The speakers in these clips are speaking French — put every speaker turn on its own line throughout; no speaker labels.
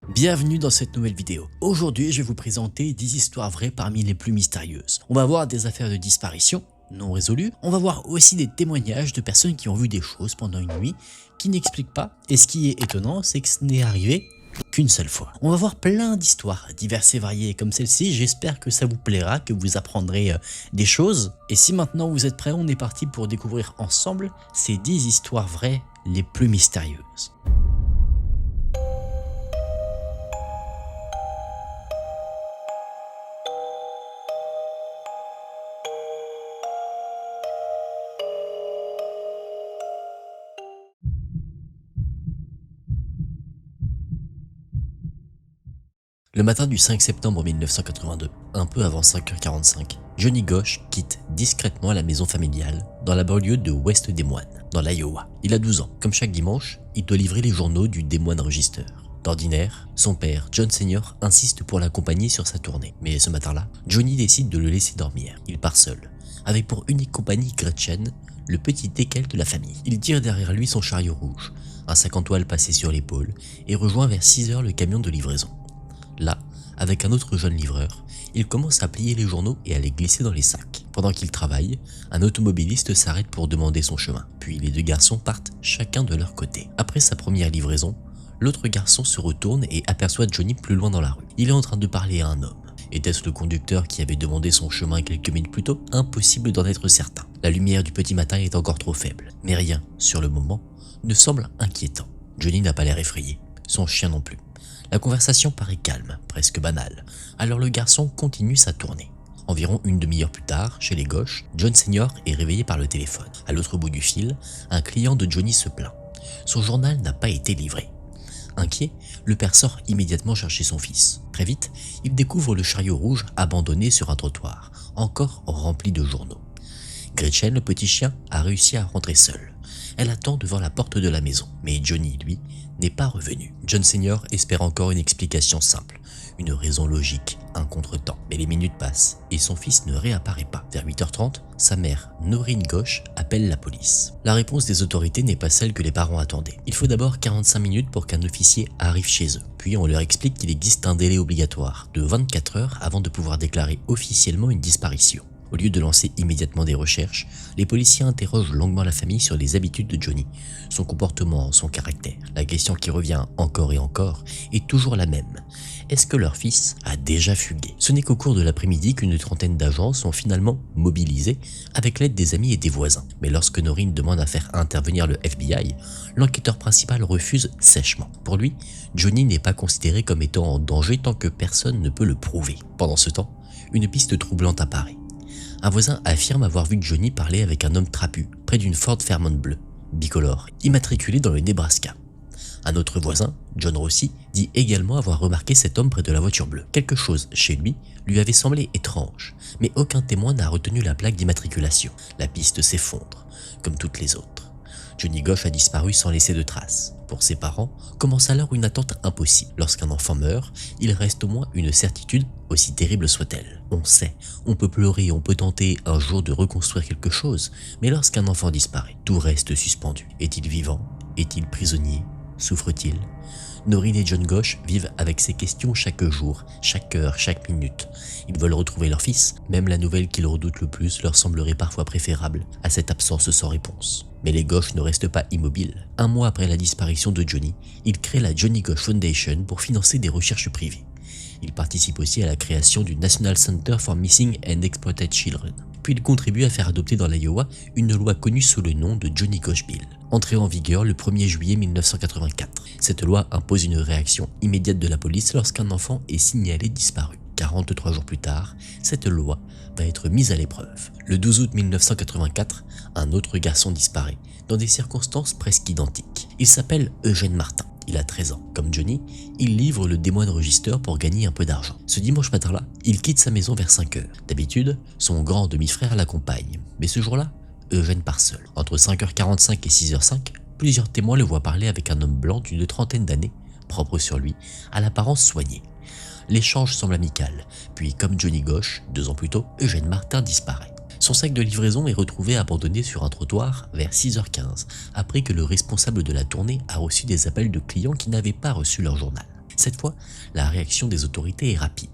Bienvenue dans cette nouvelle vidéo. Aujourd'hui, je vais vous présenter 10 histoires vraies parmi les plus mystérieuses. On va voir des affaires de disparition non résolues. On va voir aussi des témoignages de personnes qui ont vu des choses pendant une nuit qui n'expliquent pas. Et ce qui est étonnant, c'est que ce n'est arrivé qu'une seule fois. On va voir plein d'histoires diverses et variées comme celle-ci. J'espère que ça vous plaira, que vous apprendrez des choses. Et si maintenant vous êtes prêts, on est parti pour découvrir ensemble ces 10 histoires vraies les plus mystérieuses. Le matin du 5 septembre 1982, un peu avant 5h45, Johnny Gosch quitte discrètement la maison familiale dans la banlieue de West Des Moines, dans l'Iowa. Il a 12 ans. Comme chaque dimanche, il doit livrer les journaux du Des Moines Register. D'ordinaire, son père, John Senior, insiste pour l'accompagner sur sa tournée. Mais ce matin-là, Johnny décide de le laisser dormir. Il part seul, avec pour unique compagnie Gretchen, le petit teckel de la famille. Il tire derrière lui son chariot rouge, un sac en toile passé sur l'épaule, et rejoint vers 6h le camion de livraison. Là, avec un autre jeune livreur, il commence à plier les journaux et à les glisser dans les sacs. Pendant qu'il travaille, un automobiliste s'arrête pour demander son chemin. Puis les deux garçons partent chacun de leur côté. Après sa première livraison, l'autre garçon se retourne et aperçoit Johnny plus loin dans la rue. Il est en train de parler à un homme. Était-ce le conducteur qui avait demandé son chemin quelques minutes plus tôt? Impossible d'en être certain. La lumière du petit matin est encore trop faible. Mais rien, sur le moment, ne semble inquiétant. Johnny n'a pas l'air effrayé. Son chien non plus. La conversation paraît calme, presque banale, alors le garçon continue sa tournée. Environ une demi-heure plus tard, chez les Gosch, John Senior est réveillé par le téléphone. À l'autre bout du fil, un client de Johnny se plaint. Son journal n'a pas été livré. Inquiet, le père sort immédiatement chercher son fils. Très vite, il découvre le chariot rouge abandonné sur un trottoir, encore rempli de journaux. Gretchen, le petit chien, a réussi à rentrer seul. Elle attend devant la porte de la maison, mais Johnny, lui, n'est pas revenu. John Senior espère encore une explication simple, une raison logique, un contretemps. Mais les minutes passent et son fils ne réapparaît pas. Vers 8h30, sa mère, Noreen Gosch, appelle la police. La réponse des autorités n'est pas celle que les parents attendaient. Il faut d'abord 45 minutes pour qu'un officier arrive chez eux. Puis on leur explique qu'il existe un délai obligatoire de 24 heures avant de pouvoir déclarer officiellement une disparition. Au lieu de lancer immédiatement des recherches, les policiers interrogent longuement la famille sur les habitudes de Johnny, son comportement, son caractère. La question qui revient encore et encore est toujours la même. Est-ce que leur fils a déjà fugué? Ce n'est qu'au cours de l'après-midi qu'une trentaine d'agents sont finalement mobilisés avec l'aide des amis et des voisins. Mais lorsque Noreen demande à faire intervenir le FBI, l'enquêteur principal refuse sèchement. Pour lui, Johnny n'est pas considéré comme étant en danger tant que personne ne peut le prouver. Pendant ce temps, une piste troublante apparaît. Un voisin affirme avoir vu Johnny parler avec un homme trapu près d'une Ford Fairmont bleue, bicolore, immatriculée dans le Nebraska. Un autre voisin, John Rossi, dit également avoir remarqué cet homme près de la voiture bleue. Quelque chose chez lui avait semblé étrange, mais aucun témoin n'a retenu la plaque d'immatriculation. La piste s'effondre, comme toutes les autres. Johnny Gosch a disparu sans laisser de traces. Pour ses parents, commence alors une attente impossible. Lorsqu'un enfant meurt, il reste au moins une certitude, aussi terrible soit-elle. On sait, on peut pleurer, on peut tenter un jour de reconstruire quelque chose, mais lorsqu'un enfant disparaît, tout reste suspendu. Est-il vivant? Est-il prisonnier? Souffre-t-il? Noreen et John Gosch vivent avec ces questions chaque jour, chaque heure, chaque minute. Ils veulent retrouver leur fils, même la nouvelle qu'ils redoutent le plus leur semblerait parfois préférable à cette absence sans réponse. Mais les Gosch ne restent pas immobiles. Un mois après la disparition de Johnny, ils créent la Johnny Gosch Foundation pour financer des recherches privées. Ils participent aussi à la création du National Center for Missing and Exploited Children. Puis ils contribuent à faire adopter dans l'Iowa une loi connue sous le nom de Johnny Gosch Bill, entrée en vigueur le 1er juillet 1984. Cette loi impose une réaction immédiate de la police lorsqu'un enfant est signalé disparu. 43 jours plus tard, cette loi va être mise à l'épreuve. Le 12 août 1984, un autre garçon disparaît, dans des circonstances presque identiques. Il s'appelle Eugène Martin. Il a 13 ans. Comme Johnny, il livre le Des Moines Register pour gagner un peu d'argent. Ce dimanche matin-là, il quitte sa maison vers 5h. D'habitude, son grand demi-frère l'accompagne. Mais ce jour-là, Eugène part seul. Entre 5h45 et 6h05, plusieurs témoins le voient parler avec un homme blanc d'une trentaine d'années, propre sur lui, à l'apparence soignée. L'échange semble amical, puis comme Johnny Gosch, 2 ans plus tôt, Eugène Martin disparaît. Son sac de livraison est retrouvé abandonné sur un trottoir vers 6h15, après que le responsable de la tournée a reçu des appels de clients qui n'avaient pas reçu leur journal. Cette fois, la réaction des autorités est rapide.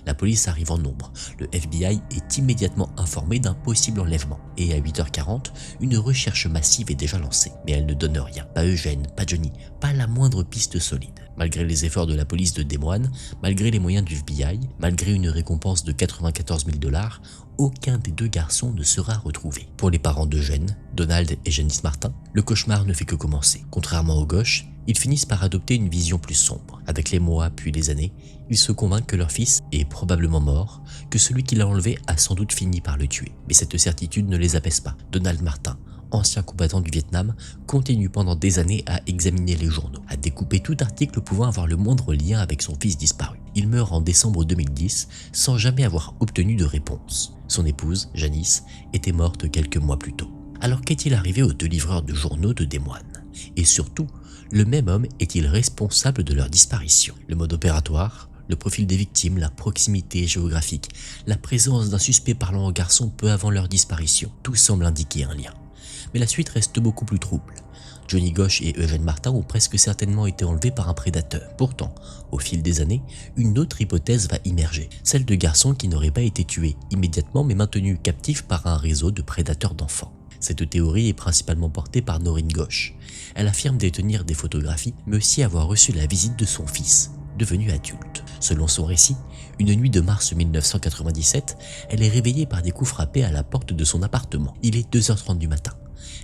La police arrive en nombre, le FBI est immédiatement informé d'un possible enlèvement et à 8h40, une recherche massive est déjà lancée. Mais elle ne donne rien, pas Eugène, pas Johnny, pas la moindre piste solide. Malgré les efforts de la police de Des Moines, malgré les moyens du FBI, malgré une récompense de 94 000 $, aucun des deux garçons ne sera retrouvé. Pour les parents d'Eugène, Donald et Janice Martin, le cauchemar ne fait que commencer. Contrairement aux gauches, ils finissent par adopter une vision plus sombre. Avec les mois puis les années, ils se convainquent que leur fils est probablement mort, que celui qui l'a enlevé a sans doute fini par le tuer. Mais cette certitude ne les apaise pas. Donald Martin, ancien combattant du Vietnam, continue pendant des années à examiner les journaux, à découper tout article pouvant avoir le moindre lien avec son fils disparu. Il meurt en décembre 2010 sans jamais avoir obtenu de réponse. Son épouse, Janice, était morte quelques mois plus tôt. Alors qu'est-il arrivé aux deux livreurs de journaux de Des Moines? Et surtout, le même homme est-il responsable de leur disparition? Le mode opératoire, le profil des victimes, la proximité géographique, la présence d'un suspect parlant aux garçons peu avant leur disparition, tout semble indiquer un lien. Mais la suite reste beaucoup plus trouble. Johnny Gosch et Eugène Martin ont presque certainement été enlevés par un prédateur. Pourtant, au fil des années, une autre hypothèse va immerger, celle de garçons qui n'auraient pas été tués immédiatement mais maintenus captifs par un réseau de prédateurs d'enfants. Cette théorie est principalement portée par Noreen Gosch. Elle affirme détenir des photographies, mais aussi avoir reçu la visite de son fils, devenu adulte. Selon son récit, une nuit de mars 1997, elle est réveillée par des coups frappés à la porte de son appartement. Il est 2h30 du matin.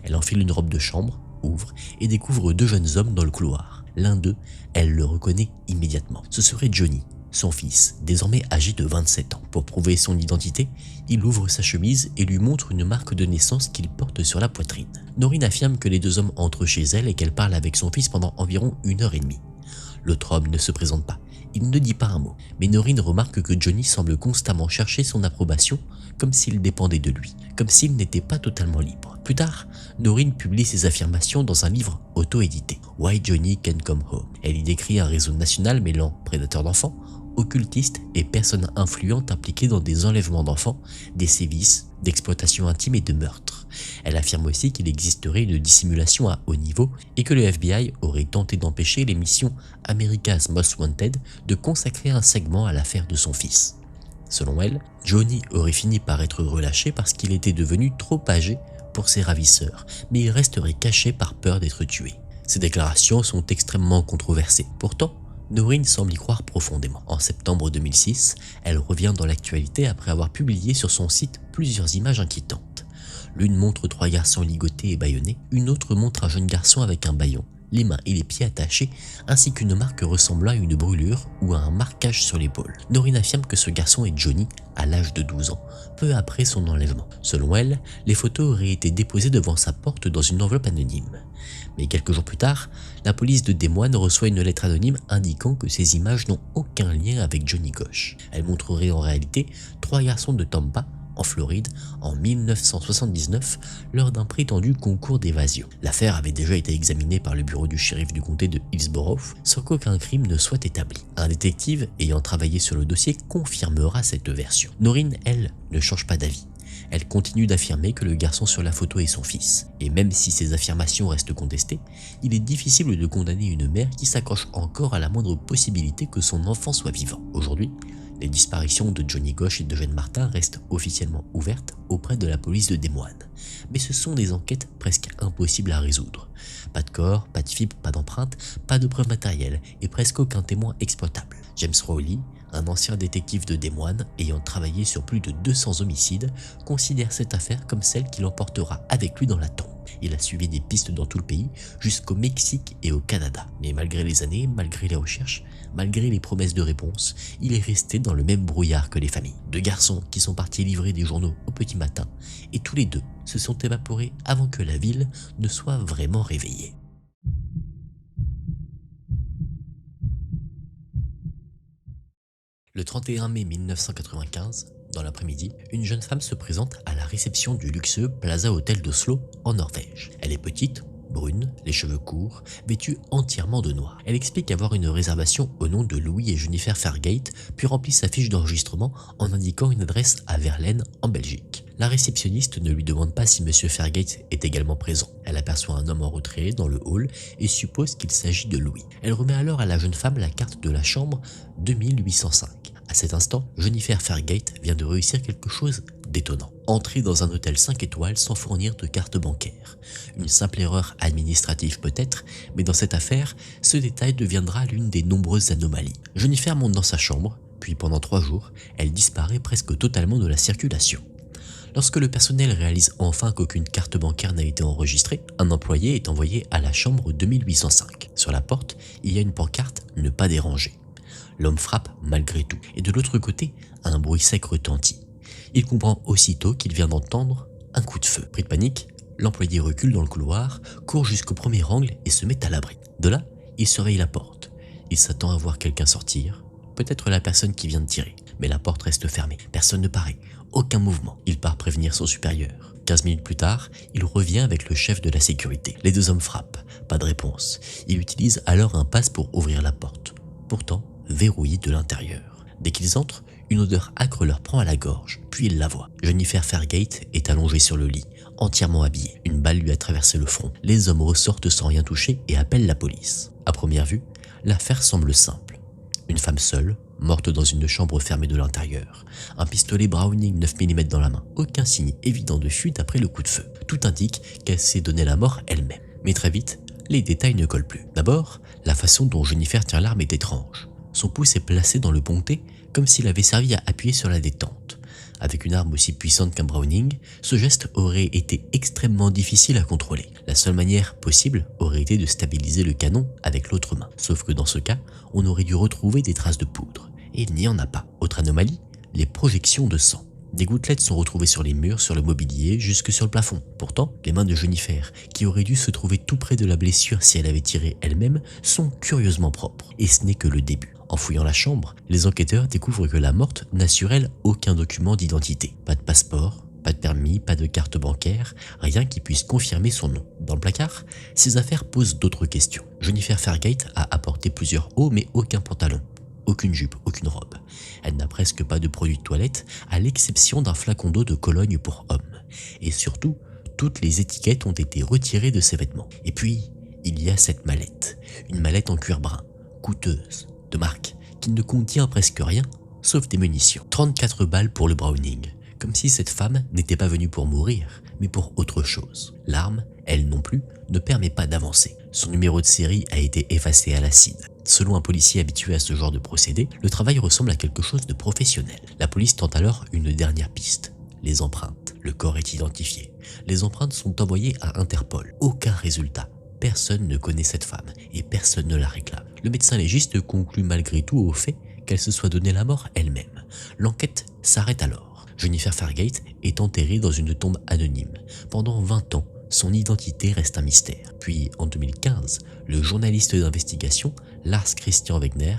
Elle enfile une robe de chambre, ouvre et découvre deux jeunes hommes dans le couloir. L'un d'eux, elle le reconnaît immédiatement. Ce serait Johnny, son fils, désormais âgé de 27 ans. Pour prouver son identité, il ouvre sa chemise et lui montre une marque de naissance qu'il porte sur la poitrine. Noreen affirme que les deux hommes entrent chez elle et qu'elle parle avec son fils pendant environ 1h30. L'autre homme ne se présente pas, il ne dit pas un mot, mais Noreen remarque que Johnny semble constamment chercher son approbation, comme s'il dépendait de lui, comme s'il n'était pas totalement libre. Plus tard, Noreen publie ses affirmations dans un livre auto-édité, Why Johnny Can Come Home. Elle y décrit un réseau national mêlant prédateurs d'enfants, occultistes et personnes influentes impliquées dans des enlèvements d'enfants, des sévices, d'exploitation intime et de meurtres. Elle affirme aussi qu'il existerait une dissimulation à haut niveau et que le FBI aurait tenté d'empêcher l'émission America's Most Wanted de consacrer un segment à l'affaire de son fils. Selon elle, Johnny aurait fini par être relâché parce qu'il était devenu trop âgé pour ses ravisseurs, mais il resterait caché par peur d'être tué. Ces déclarations sont extrêmement controversées. Pourtant, Noreen semble y croire profondément. En septembre 2006, elle revient dans l'actualité après avoir publié sur son site plusieurs images inquiétantes. L'une montre trois garçons ligotés et bâillonnés, une autre montre un jeune garçon avec un bâillon, les mains et les pieds attachés, ainsi qu'une marque ressemblant à une brûlure ou à un marquage sur l'épaule. Noreen affirme que ce garçon est Johnny, à l'âge de 12 ans, peu après son enlèvement. Selon elle, les photos auraient été déposées devant sa porte dans une enveloppe anonyme. Mais quelques jours plus tard, la police de Des Moines reçoit une lettre anonyme indiquant que ces images n'ont aucun lien avec Johnny Gosch. Elle montrerait en réalité trois garçons de Tampa, en Floride, en 1979, lors d'un prétendu concours d'évasion. L'affaire avait déjà été examinée par le bureau du shérif du comté de Hillsborough sans qu'aucun crime ne soit établi. Un détective ayant travaillé sur le dossier confirmera cette version. Noreen, elle, ne change pas d'avis. Elle continue d'affirmer que le garçon sur la photo est son fils. Et même si ces affirmations restent contestées, il est difficile de condamner une mère qui s'accroche encore à la moindre possibilité que son enfant soit vivant. Aujourd'hui, les disparitions de Johnny Gosch et d'Eugène Martin restent officiellement ouvertes auprès de la police de Des Moines. Mais ce sont des enquêtes presque impossibles à résoudre. Pas de corps, pas de fibres, pas d'empreintes, pas de preuves matérielles et presque aucun témoin exploitable. James Rowley, un ancien détective de Des Moines ayant travaillé sur plus de 200 homicides, considère cette affaire comme celle qu'il emportera avec lui dans la tombe. Il a suivi des pistes dans tout le pays, jusqu'au Mexique et au Canada. Mais malgré les années, malgré les recherches, malgré les promesses de réponse, il est resté dans le même brouillard que les familles. Deux garçons qui sont partis livrer des journaux au petit matin, et tous les deux se sont évaporés avant que la ville ne soit vraiment réveillée. Le 31 mai 1995, dans l'après-midi, une jeune femme se présente à la réception du luxueux Plaza Hotel d'Oslo, en Norvège. Elle est petite, brune, les cheveux courts, vêtue entièrement de noir. Elle explique avoir une réservation au nom de Louis et Jennifer Fairgate, puis remplit sa fiche d'enregistrement en indiquant une adresse à Verlaine, en Belgique. La réceptionniste ne lui demande pas si Monsieur Fairgate est également présent. Elle aperçoit un homme en retrait dans le hall et suppose qu'il s'agit de Louis. Elle remet alors à la jeune femme la carte de la chambre 2805. À cet instant, Jennifer Fairgate vient de réussir quelque chose d'étonnant. Entrer dans un hôtel 5 étoiles sans fournir de carte bancaire. Une simple erreur administrative peut-être, mais dans cette affaire, ce détail deviendra l'une des nombreuses anomalies. Jennifer monte dans sa chambre, puis pendant 3 jours, elle disparaît presque totalement de la circulation. Lorsque le personnel réalise enfin qu'aucune carte bancaire n'a été enregistrée, un employé est envoyé à la chambre 2805. Sur la porte, il y a une pancarte « Ne pas déranger ». L'homme frappe malgré tout, et de l'autre côté, un bruit sec retentit. Il comprend aussitôt qu'il vient d'entendre un coup de feu. Pris de panique, l'employé recule dans le couloir, court jusqu'au premier angle et se met à l'abri. De là, il surveille la porte. Il s'attend à voir quelqu'un sortir, peut-être la personne qui vient de tirer. Mais la porte reste fermée, personne ne paraît, aucun mouvement. Il part prévenir son supérieur. 15 minutes plus tard, il revient avec le chef de la sécurité. Les deux hommes frappent, pas de réponse. Il utilise alors un passe pour ouvrir la porte. Pourtant, verrouillée de l'intérieur. Dès qu'ils entrent, une odeur âcre leur prend à la gorge, puis ils la voient. Jennifer Fairgate est allongée sur le lit, entièrement habillée. Une balle lui a traversé le front. Les hommes ressortent sans rien toucher et appellent la police. À première vue, l'affaire semble simple. Une femme seule, morte dans une chambre fermée de l'intérieur. Un pistolet Browning 9 mm dans la main. Aucun signe évident de fuite après le coup de feu. Tout indique qu'elle s'est donné la mort elle-même. Mais très vite, les détails ne collent plus. D'abord, la façon dont Jennifer tient l'arme est étrange. Son pouce est placé dans le pontet comme s'il avait servi à appuyer sur la détente. Avec une arme aussi puissante qu'un Browning, ce geste aurait été extrêmement difficile à contrôler. La seule manière possible aurait été de stabiliser le canon avec l'autre main. Sauf que dans ce cas, on aurait dû retrouver des traces de poudre. Et il n'y en a pas. Autre anomalie, les projections de sang. Des gouttelettes sont retrouvées sur les murs, sur le mobilier, jusque sur le plafond. Pourtant, les mains de Jennifer, qui auraient dû se trouver tout près de la blessure si elle avait tiré elle-même, sont curieusement propres. Et ce n'est que le début. En fouillant la chambre, les enquêteurs découvrent que la morte n'a sur elle aucun document d'identité. Pas de passeport, pas de permis, pas de carte bancaire, rien qui puisse confirmer son nom. Dans le placard, ces affaires posent d'autres questions. Jennifer Fairgate a apporté plusieurs hauts mais aucun pantalon. Aucune jupe, aucune robe. Elle n'a presque pas de produits de toilette, à l'exception d'un flacon d'eau de Cologne pour hommes. Et surtout, toutes les étiquettes ont été retirées de ses vêtements. Et puis, il y a cette mallette. Une mallette en cuir brun, coûteuse, de marque, qui ne contient presque rien, sauf des munitions. 34 balles pour le Browning, comme si cette femme n'était pas venue pour mourir, mais pour autre chose. L'arme, elle non plus, ne permet pas d'avancer. Son numéro de série a été effacé à l'acide. Selon un policier habitué à ce genre de procédé, le travail ressemble à quelque chose de professionnel. La police tente alors une dernière piste, les empreintes. Le corps est identifié. Les empreintes sont envoyées à Interpol. Aucun résultat. Personne ne connaît cette femme et personne ne la réclame. Le médecin légiste conclut malgré tout au fait qu'elle se soit donné la mort elle-même. L'enquête s'arrête alors. Jennifer Fairgate est enterrée dans une tombe anonyme. Pendant 20 ans, son identité reste un mystère. Puis, en 2015, le journaliste d'investigation, Lars Christian Wegner,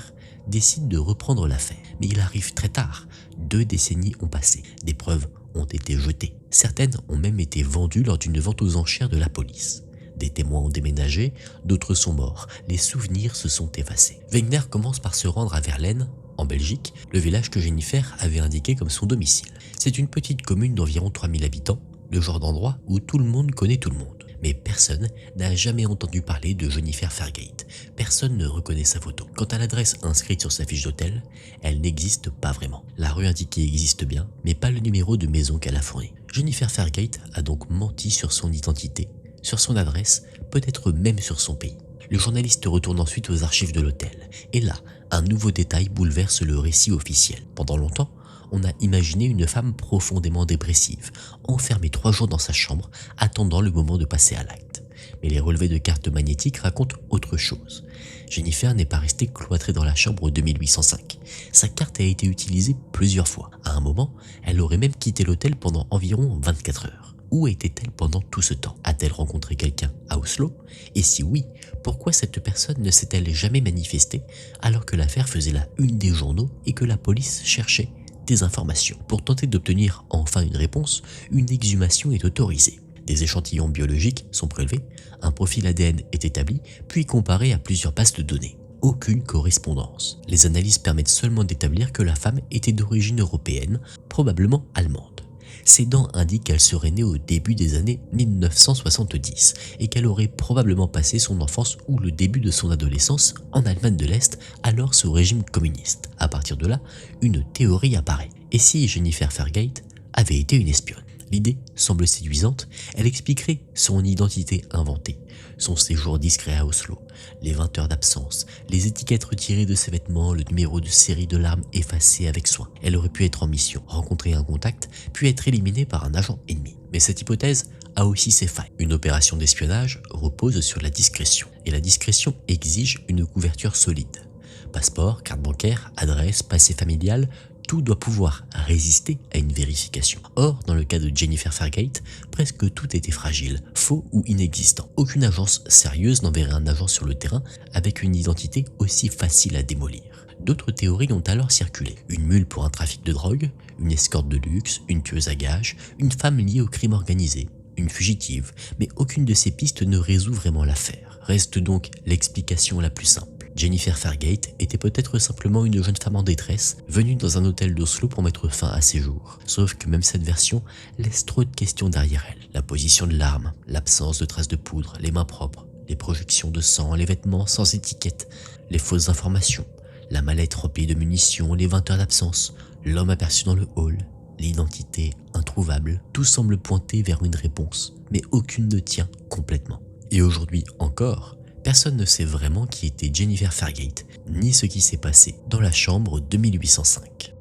décide de reprendre l'affaire. Mais il arrive très tard. 2 décennies ont passé. Des preuves ont été jetées. Certaines ont même été vendues lors d'une vente aux enchères de la police. Des témoins ont déménagé, d'autres sont morts. Les souvenirs se sont effacés. Wegner commence par se rendre à Verlaine, en Belgique, le village que Jennifer avait indiqué comme son domicile. C'est une petite commune d'environ 3000 habitants, le genre d'endroit où tout le monde connaît tout le monde. Mais personne n'a jamais entendu parler de Jennifer Fairgate. Personne ne reconnaît sa photo. Quant à l'adresse inscrite sur sa fiche d'hôtel, elle n'existe pas vraiment. La rue indiquée existe bien, mais pas le numéro de maison qu'elle a fourni. Jennifer Fairgate a donc menti sur son identité, sur son adresse, peut-être même sur son pays. Le journaliste retourne ensuite aux archives de l'hôtel. Et là, un nouveau détail bouleverse le récit officiel. Pendant longtemps, on a imaginé une femme profondément dépressive, enfermée 3 jours dans sa chambre, attendant le moment de passer à l'acte. Mais les relevés de cartes magnétiques racontent autre chose. Jennifer n'est pas restée cloîtrée dans la chambre 2805. Sa carte a été utilisée plusieurs fois. À un moment, elle aurait même quitté l'hôtel pendant environ 24 heures. Où était-elle pendant tout ce temps? A-t-elle rencontré quelqu'un à Oslo? Et si oui, pourquoi cette personne ne s'est-elle jamais manifestée alors que l'affaire faisait la une des journaux et que la police cherchait des informations? Pour tenter d'obtenir enfin une réponse, une exhumation est autorisée. Des échantillons biologiques sont prélevés, un profil ADN est établi, puis comparé à plusieurs bases de données. Aucune correspondance. Les analyses permettent seulement d'établir que la femme était d'origine européenne, probablement allemande. Ses dents indiquent qu'elle serait née au début des années 1970 et qu'elle aurait probablement passé son enfance ou le début de son adolescence en Allemagne de l'Est, alors sous régime communiste. À partir de là, une théorie apparaît. Et si Jennifer Fargate avait été une espionne? L'idée semble séduisante, elle expliquerait son identité inventée, son séjour discret à Oslo, les 20 heures d'absence, les étiquettes retirées de ses vêtements, le numéro de série de l'arme effacé avec soin. Elle aurait pu être en mission, rencontrer un contact, puis être éliminée par un agent ennemi. Mais cette hypothèse a aussi ses failles. Une opération d'espionnage repose sur la discrétion, et la discrétion exige une couverture solide. Passeport, carte bancaire, adresse, passé familial, tout doit pouvoir résister à une vérification. Or, dans le cas de Jennifer Fargate, presque tout était fragile, faux ou inexistant. Aucune agence sérieuse n'enverrait un agent sur le terrain avec une identité aussi facile à démolir. D'autres théories ont alors circulé. Une mule pour un trafic de drogue, une escorte de luxe, une tueuse à gages, une femme liée au crime organisé, une fugitive, mais aucune de ces pistes ne résout vraiment l'affaire. Reste donc l'explication la plus simple. Jennifer Fargate était peut-être simplement une jeune femme en détresse, venue dans un hôtel d'Oslo pour mettre fin à ses jours. Sauf que même cette version laisse trop de questions derrière elle. La position de l'arme, l'absence de traces de poudre, les mains propres, les projections de sang, les vêtements sans étiquette, les fausses informations, la mallette remplie de munitions, les 20 heures d'absence, l'homme aperçu dans le hall, l'identité introuvable, tout semble pointer vers une réponse, mais aucune ne tient complètement. Et aujourd'hui encore, personne ne sait vraiment qui était Jennifer Fargate, ni ce qui s'est passé dans la chambre 2805.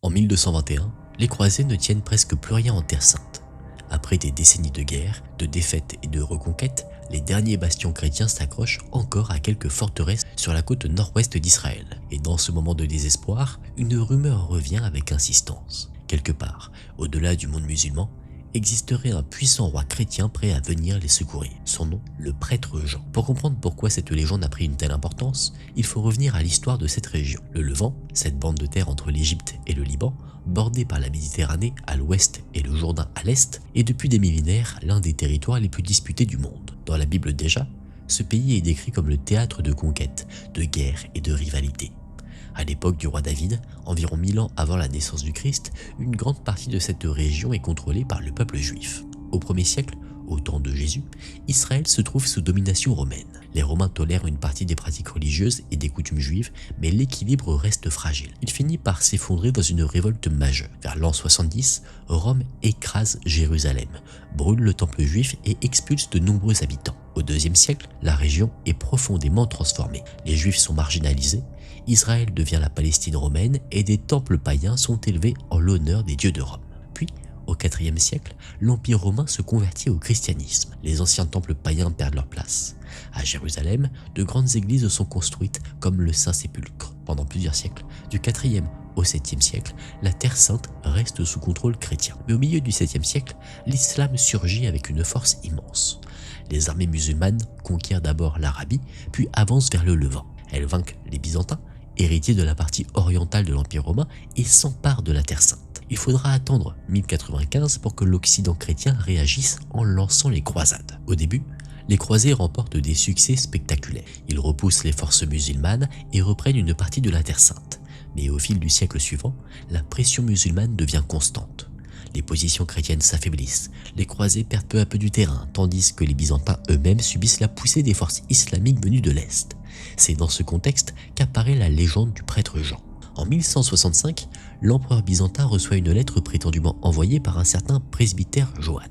En 1221, les croisés ne tiennent presque plus rien en Terre Sainte. Après des décennies de guerre, de défaites et de reconquêtes, les derniers bastions chrétiens s'accrochent encore à quelques forteresses sur la côte nord-ouest d'Israël. Et dans ce moment de désespoir, une rumeur revient avec insistance. Quelque part, au-delà du monde musulman, existerait un puissant roi chrétien prêt à venir les secourir. Son nom, le prêtre Jean. Pour comprendre pourquoi cette légende a pris une telle importance, il faut revenir à l'histoire de cette région. Le Levant, cette bande de terre entre l'Égypte et le Liban, bordée par la Méditerranée à l'ouest et le Jourdain à l'est, est depuis des millénaires l'un des territoires les plus disputés du monde. Dans la Bible déjà, ce pays est décrit comme le théâtre de conquêtes, de guerres et de rivalités. À l'époque du roi David, environ 1000 ans avant la naissance du Christ, une grande partie de cette région est contrôlée par le peuple juif. Au 1er siècle, au temps de Jésus, Israël se trouve sous domination romaine. Les Romains tolèrent une partie des pratiques religieuses et des coutumes juives, mais l'équilibre reste fragile. Il finit par s'effondrer dans une révolte majeure. Vers l'an 70, Rome écrase Jérusalem, brûle le temple juif et expulse de nombreux habitants. Au 2e siècle, la région est profondément transformée. Les Juifs sont marginalisés, Israël devient la Palestine romaine et des temples païens sont élevés en l'honneur des dieux de Rome. Puis, au 4e siècle, l'Empire romain se convertit au christianisme. Les anciens temples païens perdent leur place. À Jérusalem, de grandes églises sont construites comme le Saint-Sépulcre. Pendant plusieurs siècles, du 4e au 7e siècle, la Terre Sainte reste sous contrôle chrétien. Mais au milieu du 7e siècle, l'islam surgit avec une force immense. Les armées musulmanes conquièrent d'abord l'Arabie, puis avancent vers le Levant. Elles vainquent les Byzantins, héritiers de la partie orientale de l'Empire romain, et s'emparent de la Terre Sainte. Il faudra attendre 1095 pour que l'Occident chrétien réagisse en lançant les croisades. Au début, les croisés remportent des succès spectaculaires. Ils repoussent les forces musulmanes et reprennent une partie de la Terre Sainte. Mais au fil du siècle suivant, la pression musulmane devient constante. Les positions chrétiennes s'affaiblissent, les croisés perdent peu à peu du terrain, tandis que les Byzantins eux-mêmes subissent la poussée des forces islamiques venues de l'Est. C'est dans ce contexte qu'apparaît la légende du prêtre Jean. En 1165, l'empereur byzantin reçoit une lettre prétendument envoyée par un certain presbytère Johann.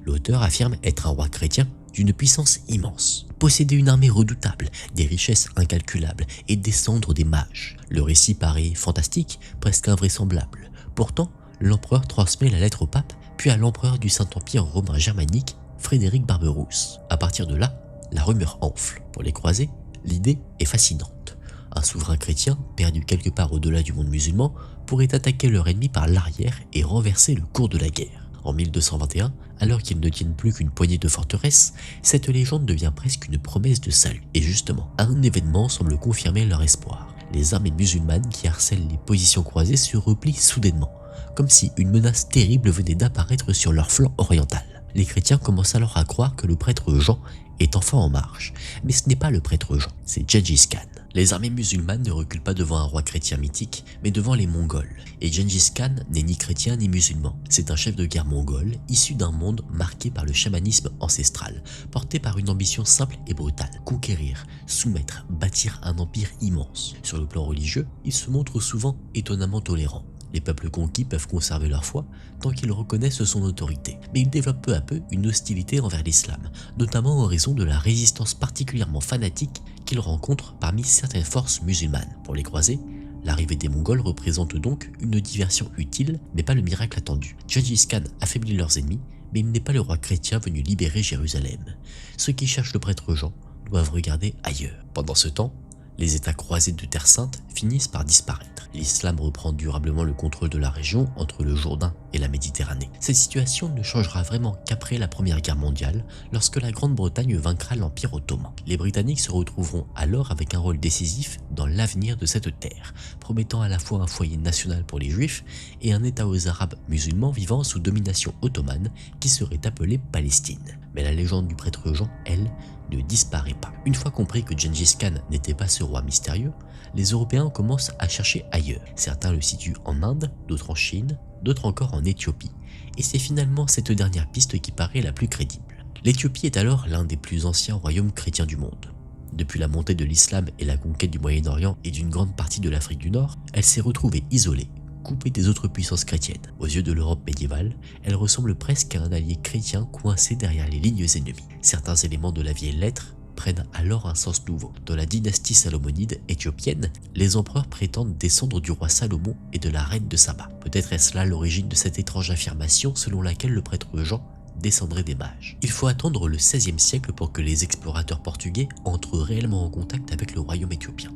L'auteur affirme être un roi chrétien d'une puissance immense, posséder une armée redoutable, des richesses incalculables et descendre des mages. Le récit paraît fantastique, presque invraisemblable. Pourtant, l'empereur transmet la lettre au pape, puis à l'empereur du Saint-Empire romain germanique, Frédéric Barberousse. À partir de là, la rumeur enfle. Pour les croisés, l'idée est fascinante. Un souverain chrétien, perdu quelque part au-delà du monde musulman, pourrait attaquer leur ennemi par l'arrière et renverser le cours de la guerre. En 1221, alors qu'ils ne tiennent plus qu'une poignée de forteresses, cette légende devient presque une promesse de salut. Et justement, un événement semble confirmer leur espoir. Les armées musulmanes qui harcèlent les positions croisées se replient soudainement, comme si une menace terrible venait d'apparaître sur leur flanc oriental. Les chrétiens commencent alors à croire que le prêtre Jean est enfin en marche, mais ce n'est pas le prêtre Jean, c'est Gengis Khan. Les armées musulmanes ne reculent pas devant un roi chrétien mythique, mais devant les Mongols. Et Gengis Khan n'est ni chrétien ni musulman. C'est un chef de guerre mongol, issu d'un monde marqué par le chamanisme ancestral, porté par une ambition simple et brutale: conquérir, soumettre, bâtir un empire immense. Sur le plan religieux, il se montre souvent étonnamment tolérant. Les peuples conquis peuvent conserver leur foi tant qu'ils reconnaissent son autorité, mais il développe peu à peu une hostilité envers l'islam, notamment en raison de la résistance particulièrement fanatique qu'il rencontre parmi certaines forces musulmanes. Pour les croisés, l'arrivée des Mongols représente donc une diversion utile, mais pas le miracle attendu. Gengis Khan affaiblit leurs ennemis, mais il n'est pas le roi chrétien venu libérer Jérusalem. Ceux qui cherchent le prêtre Jean doivent regarder ailleurs. Pendant ce temps, les États croisés de Terre Sainte finissent par disparaître. L'islam reprend durablement le contrôle de la région entre le Jourdain et la Méditerranée. Cette situation ne changera vraiment qu'après la Première Guerre mondiale, lorsque la Grande-Bretagne vaincra l'Empire ottoman. Les Britanniques se retrouveront alors avec un rôle décisif dans l'avenir de cette terre, promettant à la fois un foyer national pour les Juifs et un État aux Arabes musulmans vivant sous domination ottomane qui serait appelé Palestine. Mais la légende du prêtre Jean, elle, ne disparaît pas. Une fois compris que Gengis Khan n'était pas ce roi mystérieux, les Européens commencent à chercher ailleurs. Certains le situent en Inde, d'autres en Chine, d'autres encore en Éthiopie. Et c'est finalement cette dernière piste qui paraît la plus crédible. L'Éthiopie est alors l'un des plus anciens royaumes chrétiens du monde. Depuis la montée de l'islam et la conquête du Moyen-Orient et d'une grande partie de l'Afrique du Nord, elle s'est retrouvée isolée, coupée des autres puissances chrétiennes. Aux yeux de l'Europe médiévale, elle ressemble presque à un allié chrétien coincé derrière les lignes ennemies. Certains éléments de la vieille lettre prennent alors un sens nouveau. Dans la dynastie salomonide éthiopienne, les empereurs prétendent descendre du roi Salomon et de la reine de Saba. Peut-être est-ce là l'origine de cette étrange affirmation selon laquelle le prêtre Jean descendrait des mages. Il faut attendre le XVIe siècle pour que les explorateurs portugais entrent réellement en contact avec le royaume éthiopien.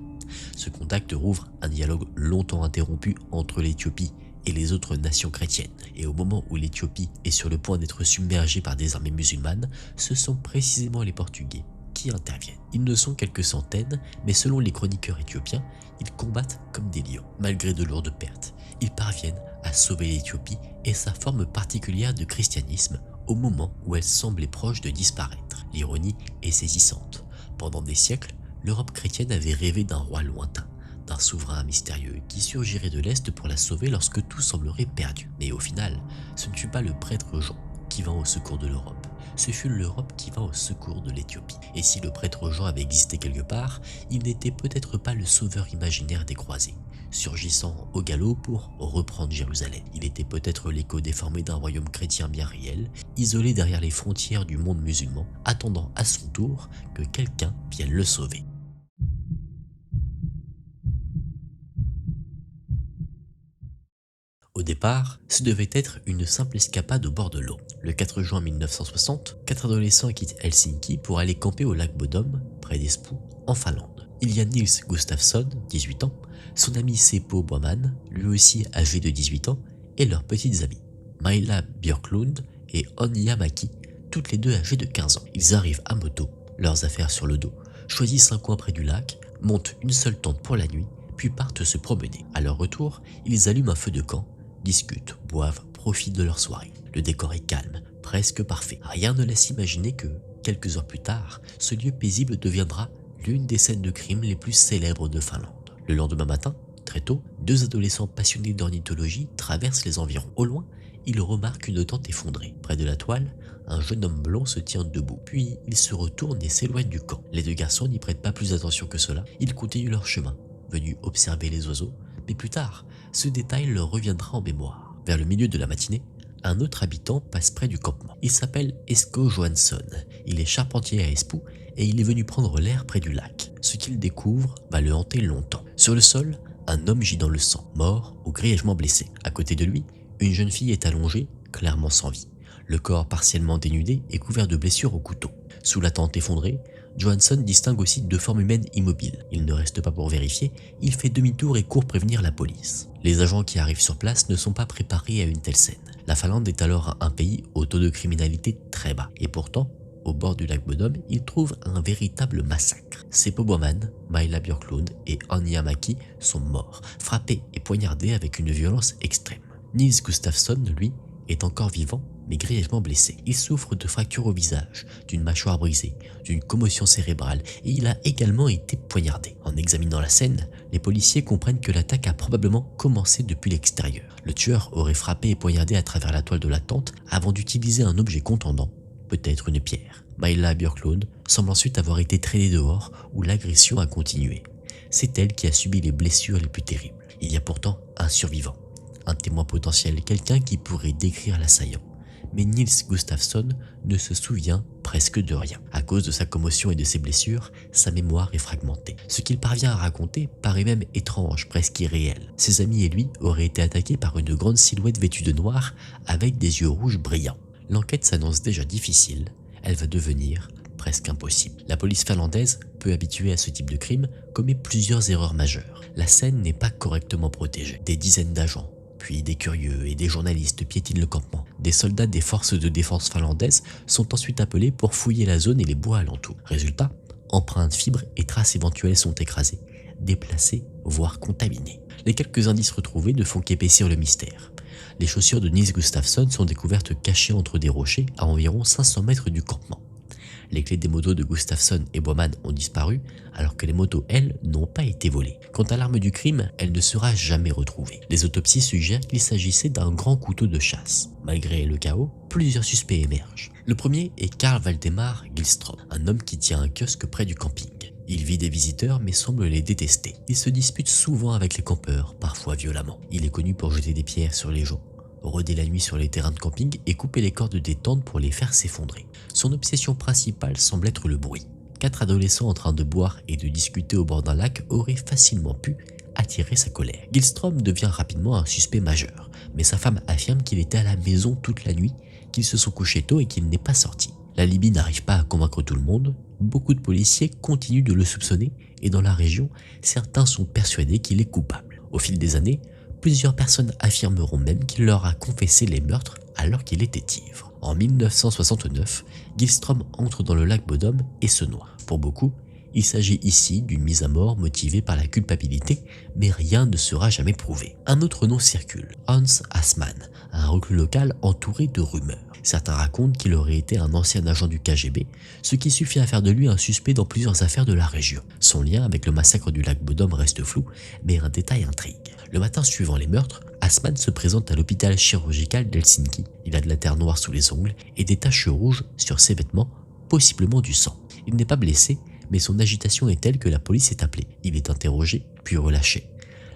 Ce contact rouvre un dialogue longtemps interrompu entre l'Éthiopie et les autres nations chrétiennes. Et au moment où l'Éthiopie est sur le point d'être submergée par des armées musulmanes, ce sont précisément les Portugais qui interviennent. Ils ne sont quelques centaines, mais selon les chroniqueurs éthiopiens, ils combattent comme des lions. Malgré de lourdes pertes, ils parviennent à sauver l'Éthiopie et sa forme particulière de christianisme au moment où elle semblait proche de disparaître. L'ironie est saisissante. Pendant des siècles, l'Europe chrétienne avait rêvé d'un roi lointain, d'un souverain mystérieux qui surgirait de l'Est pour la sauver lorsque tout semblerait perdu. Mais au final, ce ne fut pas le prêtre Jean qui vint au secours de l'Europe, ce fut l'Europe qui vint au secours de l'Éthiopie. Et si le prêtre Jean avait existé quelque part, il n'était peut-être pas le sauveur imaginaire des croisés, surgissant au galop pour reprendre Jérusalem. Il était peut-être l'écho déformé d'un royaume chrétien bien réel, isolé derrière les frontières du monde musulman, attendant à son tour que quelqu'un vienne le sauver. Au départ, ce devait être une simple escapade au bord de l'eau. Le 4 juin 1960, 4 adolescents quittent Helsinki pour aller camper au lac Bodom, près d'Espoo, en Finlande. Il y a Nils Gustafsson, 18 ans, son ami Seppo Boman, lui aussi âgé de 18 ans, et leurs petites amies, Maila Björklund et Anja Maki, toutes les deux âgées de 15 ans. Ils arrivent à moto, leurs affaires sur le dos, choisissent un coin près du lac, montent une seule tente pour la nuit, puis partent se promener. À leur retour, ils allument un feu de camp, discutent, boivent, profitent de leur soirée. Le décor est calme, presque parfait. Rien ne laisse imaginer que, quelques heures plus tard, ce lieu paisible deviendra l'une des scènes de crime les plus célèbres de Finlande. Le lendemain matin, très tôt, deux adolescents passionnés d'ornithologie traversent les environs. Au loin, ils remarquent une tente effondrée. Près de la toile, un jeune homme blond se tient debout. Puis, ils se retournent et s'éloignent du camp. Les deux garçons n'y prêtent pas plus attention que cela. Ils continuent leur chemin, venus observer les oiseaux. Mais plus tard, ce détail leur reviendra en mémoire. Vers le milieu de la matinée, un autre habitant passe près du campement. Il s'appelle Esko Johansson. Il est charpentier à Espoo et il est venu prendre l'air près du lac. Ce qu'il découvre va le hanter longtemps. Sur le sol, un homme gît dans le sang, mort ou grièvement blessé. À côté de lui, une jeune fille est allongée, clairement sans vie. Le corps partiellement dénudé et couvert de blessures au couteau. Sous la tente effondrée, Johansson distingue aussi deux formes humaines immobiles. Il ne reste pas pour vérifier, il fait demi-tour et court prévenir la police. Les agents qui arrivent sur place ne sont pas préparés à une telle scène. La Finlande est alors un pays au taux de criminalité très bas. Et pourtant, au bord du lac Bodom, il trouve un véritable massacre. Seppo Bauman, Maila Björklund et Annie Maki sont morts, frappés et poignardés avec une violence extrême. Nils Gustafsson, lui, est encore vivant, mais grièvement blessé. Il souffre de fractures au visage, d'une mâchoire brisée, d'une commotion cérébrale et il a également été poignardé. En examinant la scène, les policiers comprennent que l'attaque a probablement commencé depuis l'extérieur. Le tueur aurait frappé et poignardé à travers la toile de la tente avant d'utiliser un objet contondant, peut-être une pierre. Maila Björklund semble ensuite avoir été traînée dehors où l'agression a continué. C'est elle qui a subi les blessures les plus terribles. Il y a pourtant un survivant, un témoin potentiel, quelqu'un qui pourrait décrire l'assaillant. Mais Nils Gustafsson ne se souvient presque de rien. À cause de sa commotion et de ses blessures, sa mémoire est fragmentée. Ce qu'il parvient à raconter paraît même étrange, presque irréel. Ses amis et lui auraient été attaqués par une grande silhouette vêtue de noir avec des yeux rouges brillants. L'enquête s'annonce déjà difficile, elle va devenir presque impossible. La police finlandaise, peu habituée à ce type de crime, commet plusieurs erreurs majeures. La scène n'est pas correctement protégée. Des dizaines d'agents, puis des curieux et des journalistes piétinent le campement. Des soldats des forces de défense finlandaises sont ensuite appelés pour fouiller la zone et les bois alentours. Résultat, empreintes, fibres et traces éventuelles sont écrasées, déplacées, voire contaminées. Les quelques indices retrouvés ne font qu'épaissir le mystère. Les chaussures de Nils Gustafsson sont découvertes cachées entre des rochers à environ 500 mètres du campement. Les clés des motos de Gustafsson et Bauman ont disparu, alors que les motos, elles, n'ont pas été volées. Quant à l'arme du crime, elle ne sera jamais retrouvée. Les autopsies suggèrent qu'il s'agissait d'un grand couteau de chasse. Malgré le chaos, plusieurs suspects émergent. Le premier est Karl Valdemar Gillström, un homme qui tient un kiosque près du camping. Il vit des visiteurs mais semble les détester. Il se dispute souvent avec les campeurs, parfois violemment. Il est connu pour jeter des pierres sur les gens, rôder la nuit sur les terrains de camping et couper les cordes des tentes pour les faire s'effondrer. Son obsession principale semble être le bruit. 4 adolescents en train de boire et de discuter au bord d'un lac auraient facilement pu attirer sa colère. Gillström devient rapidement un suspect majeur, mais sa femme affirme qu'il était à la maison toute la nuit, qu'ils se sont couchés tôt et qu'il n'est pas sorti. L'alibi n'arrive pas à convaincre tout le monde, beaucoup de policiers continuent de le soupçonner et dans la région, certains sont persuadés qu'il est coupable. Au fil des années, plusieurs personnes affirmeront même qu'il leur a confessé les meurtres alors qu'il était ivre. En 1969, Gillström entre dans le lac Bodom et se noie. Pour beaucoup, il s'agit ici d'une mise à mort motivée par la culpabilité, mais rien ne sera jamais prouvé. Un autre nom circule, Hans Assmann, un reclus local entouré de rumeurs. Certains racontent qu'il aurait été un ancien agent du KGB, ce qui suffit à faire de lui un suspect dans plusieurs affaires de la région. Son lien avec le massacre du lac Bodom reste flou, mais un détail intrigue. Le matin suivant les meurtres, Assmann se présente à l'hôpital chirurgical d'Helsinki. Il a de la terre noire sous les ongles et des taches rouges sur ses vêtements, possiblement du sang. Il n'est pas blessé, mais son agitation est telle que la police est appelée. Il est interrogé, puis relâché.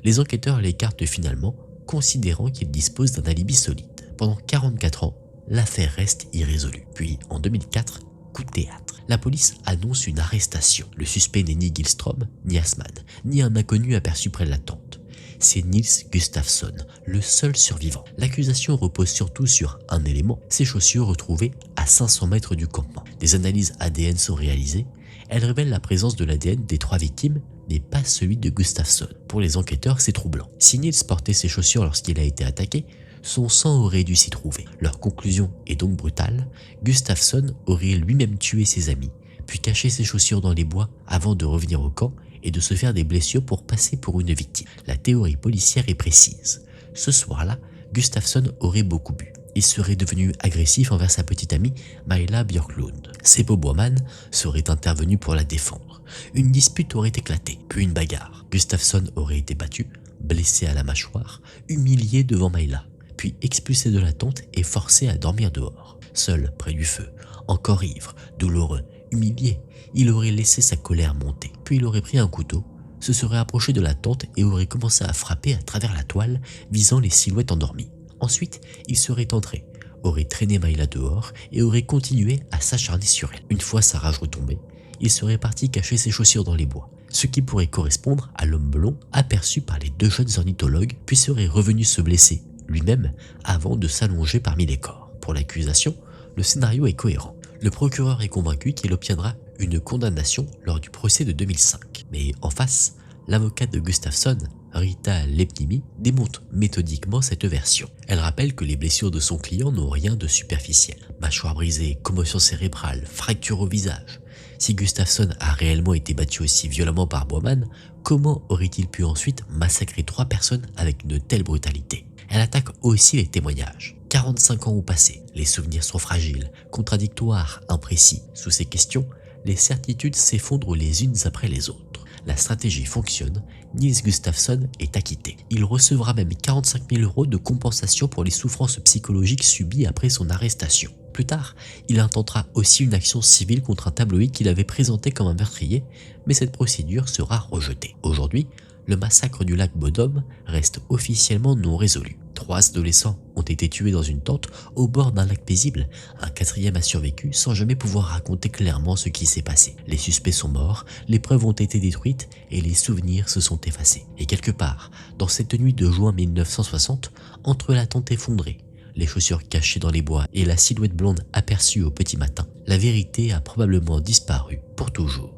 Les enquêteurs l'écartent finalement, considérant qu'il dispose d'un alibi solide. Pendant 44 ans, l'affaire reste irrésolue. Puis, en 2004, coup de théâtre. La police annonce une arrestation. Le suspect n'est ni Gillström, ni Assmann, ni un inconnu aperçu près de la tente. C'est Nils Gustafsson, le seul survivant. L'accusation repose surtout sur un élément, ses chaussures retrouvées à 500 mètres du campement. Des analyses ADN sont réalisées. Elles révèlent la présence de l'ADN des 3 victimes, mais pas celui de Gustafsson. Pour les enquêteurs, c'est troublant. Si Nils portait ses chaussures lorsqu'il a été attaqué, son sang aurait dû s'y trouver. Leur conclusion est donc brutale. Gustafsson aurait lui-même tué ses amis, puis caché ses chaussures dans les bois avant de revenir au camp et de se faire des blessures pour passer pour une victime. La théorie policière est précise. Ce soir-là, Gustafsson aurait beaucoup bu. Il serait devenu agressif envers sa petite amie Maila Björklund. Seppo Bauman serait intervenu pour la défendre. Une dispute aurait éclaté, puis une bagarre. Gustafsson aurait été battu, blessé à la mâchoire, humilié devant Maila, puis expulsé de la tente et forcé à dormir dehors. Seul près du feu, encore ivre, douloureux, humilié, il aurait laissé sa colère monter. Puis il aurait pris un couteau, se serait approché de la tente et aurait commencé à frapper à travers la toile, visant les silhouettes endormies. Ensuite, il serait entré, aurait traîné Maila dehors et aurait continué à s'acharner sur elle. Une fois sa rage retombée, il serait parti cacher ses chaussures dans les bois, ce qui pourrait correspondre à l'homme blond aperçu par les 2 jeunes ornithologues, puis serait revenu se blesser lui-même avant de s'allonger parmi les corps. Pour l'accusation, le scénario est cohérent. Le procureur est convaincu qu'il obtiendra une condamnation lors du procès de 2005. Mais en face, l'avocat de Gustafsson Rita Lepnimi, démonte méthodiquement cette version. Elle rappelle que les blessures de son client n'ont rien de superficiel. Mâchoire brisée, commotion cérébrale, fracture au visage. Si Gustafsson a réellement été battu aussi violemment par Bowman, comment aurait-il pu ensuite massacrer 3 personnes avec une telle brutalité? Elle attaque aussi les témoignages. 45 ans ont passé, les souvenirs sont fragiles, contradictoires, imprécis. Sous ces questions, les certitudes s'effondrent les unes après les autres. La stratégie fonctionne, Nils Gustafsson est acquitté. Il recevra même 45 000 € de compensation pour les souffrances psychologiques subies après son arrestation. Plus tard, il intentera aussi une action civile contre un tabloïd qu'il avait présenté comme un meurtrier, mais cette procédure sera rejetée. Aujourd'hui, le massacre du lac Bodom reste officiellement non résolu. 3 adolescents ont été tués dans une tente au bord d'un lac paisible. Un 4e a survécu sans jamais pouvoir raconter clairement ce qui s'est passé. Les suspects sont morts, les preuves ont été détruites et les souvenirs se sont effacés. Et quelque part, dans cette nuit de juin 1960, entre la tente effondrée, les chaussures cachées dans les bois et la silhouette blonde aperçue au petit matin, la vérité a probablement disparu pour toujours.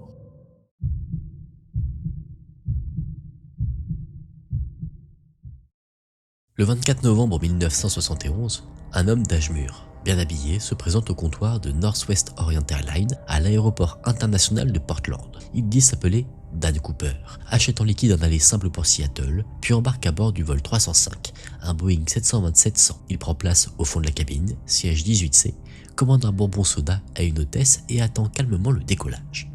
Le 24 novembre 1971, un homme d'âge mûr, bien habillé, se présente au comptoir de Northwest Orient Airlines à l'aéroport international de Portland. Il dit s'appeler Dan Cooper, achète en liquide un aller simple pour Seattle, puis embarque à bord du vol 305, un Boeing 727-100. Il prend place au fond de la cabine, siège 18C, commande un bonbon soda à une hôtesse et attend calmement le décollage.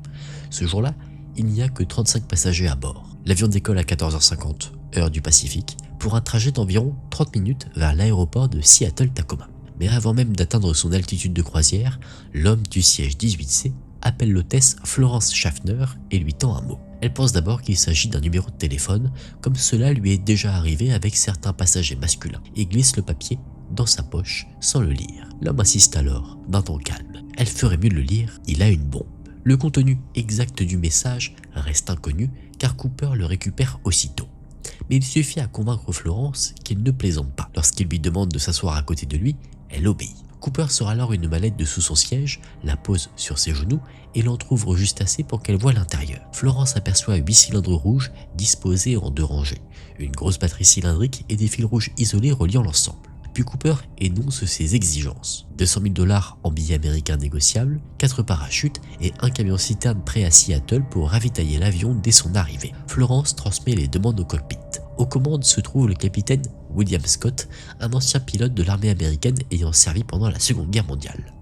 Ce jour-là, il n'y a que 35 passagers à bord. L'avion décolle à 14h50, heure du Pacifique, pour un trajet d'environ 30 minutes vers l'aéroport de Seattle-Tacoma. Mais avant même d'atteindre son altitude de croisière, l'homme du siège 18C appelle l'hôtesse Florence Schaffner et lui tend un mot. Elle pense d'abord qu'il s'agit d'un numéro de téléphone, comme cela lui est déjà arrivé avec certains passagers masculins, et glisse le papier dans sa poche sans le lire. L'homme insiste alors, d'un ton calme. Elle ferait mieux de le lire, il a une bombe. Le contenu exact du message reste inconnu car Cooper le récupère aussitôt. Mais il suffit à convaincre Florence qu'il ne plaisante pas. Lorsqu'il lui demande de s'asseoir à côté de lui, elle obéit. Cooper sort alors une mallette de sous son siège, la pose sur ses genoux et l'entrouvre juste assez pour qu'elle voie l'intérieur. Florence aperçoit 8 cylindres rouges disposés en 2 rangées, une grosse batterie cylindrique et des fils rouges isolés reliant l'ensemble. Puis Cooper énonce ses exigences. 200 000 $ en billets américains négociables, 4 parachutes et un camion-citerne prêt à Seattle pour ravitailler l'avion dès son arrivée. Florence transmet les demandes au cockpit. Aux commandes se trouve le capitaine William Scott, un ancien pilote de l'armée américaine ayant servi pendant la Seconde Guerre mondiale.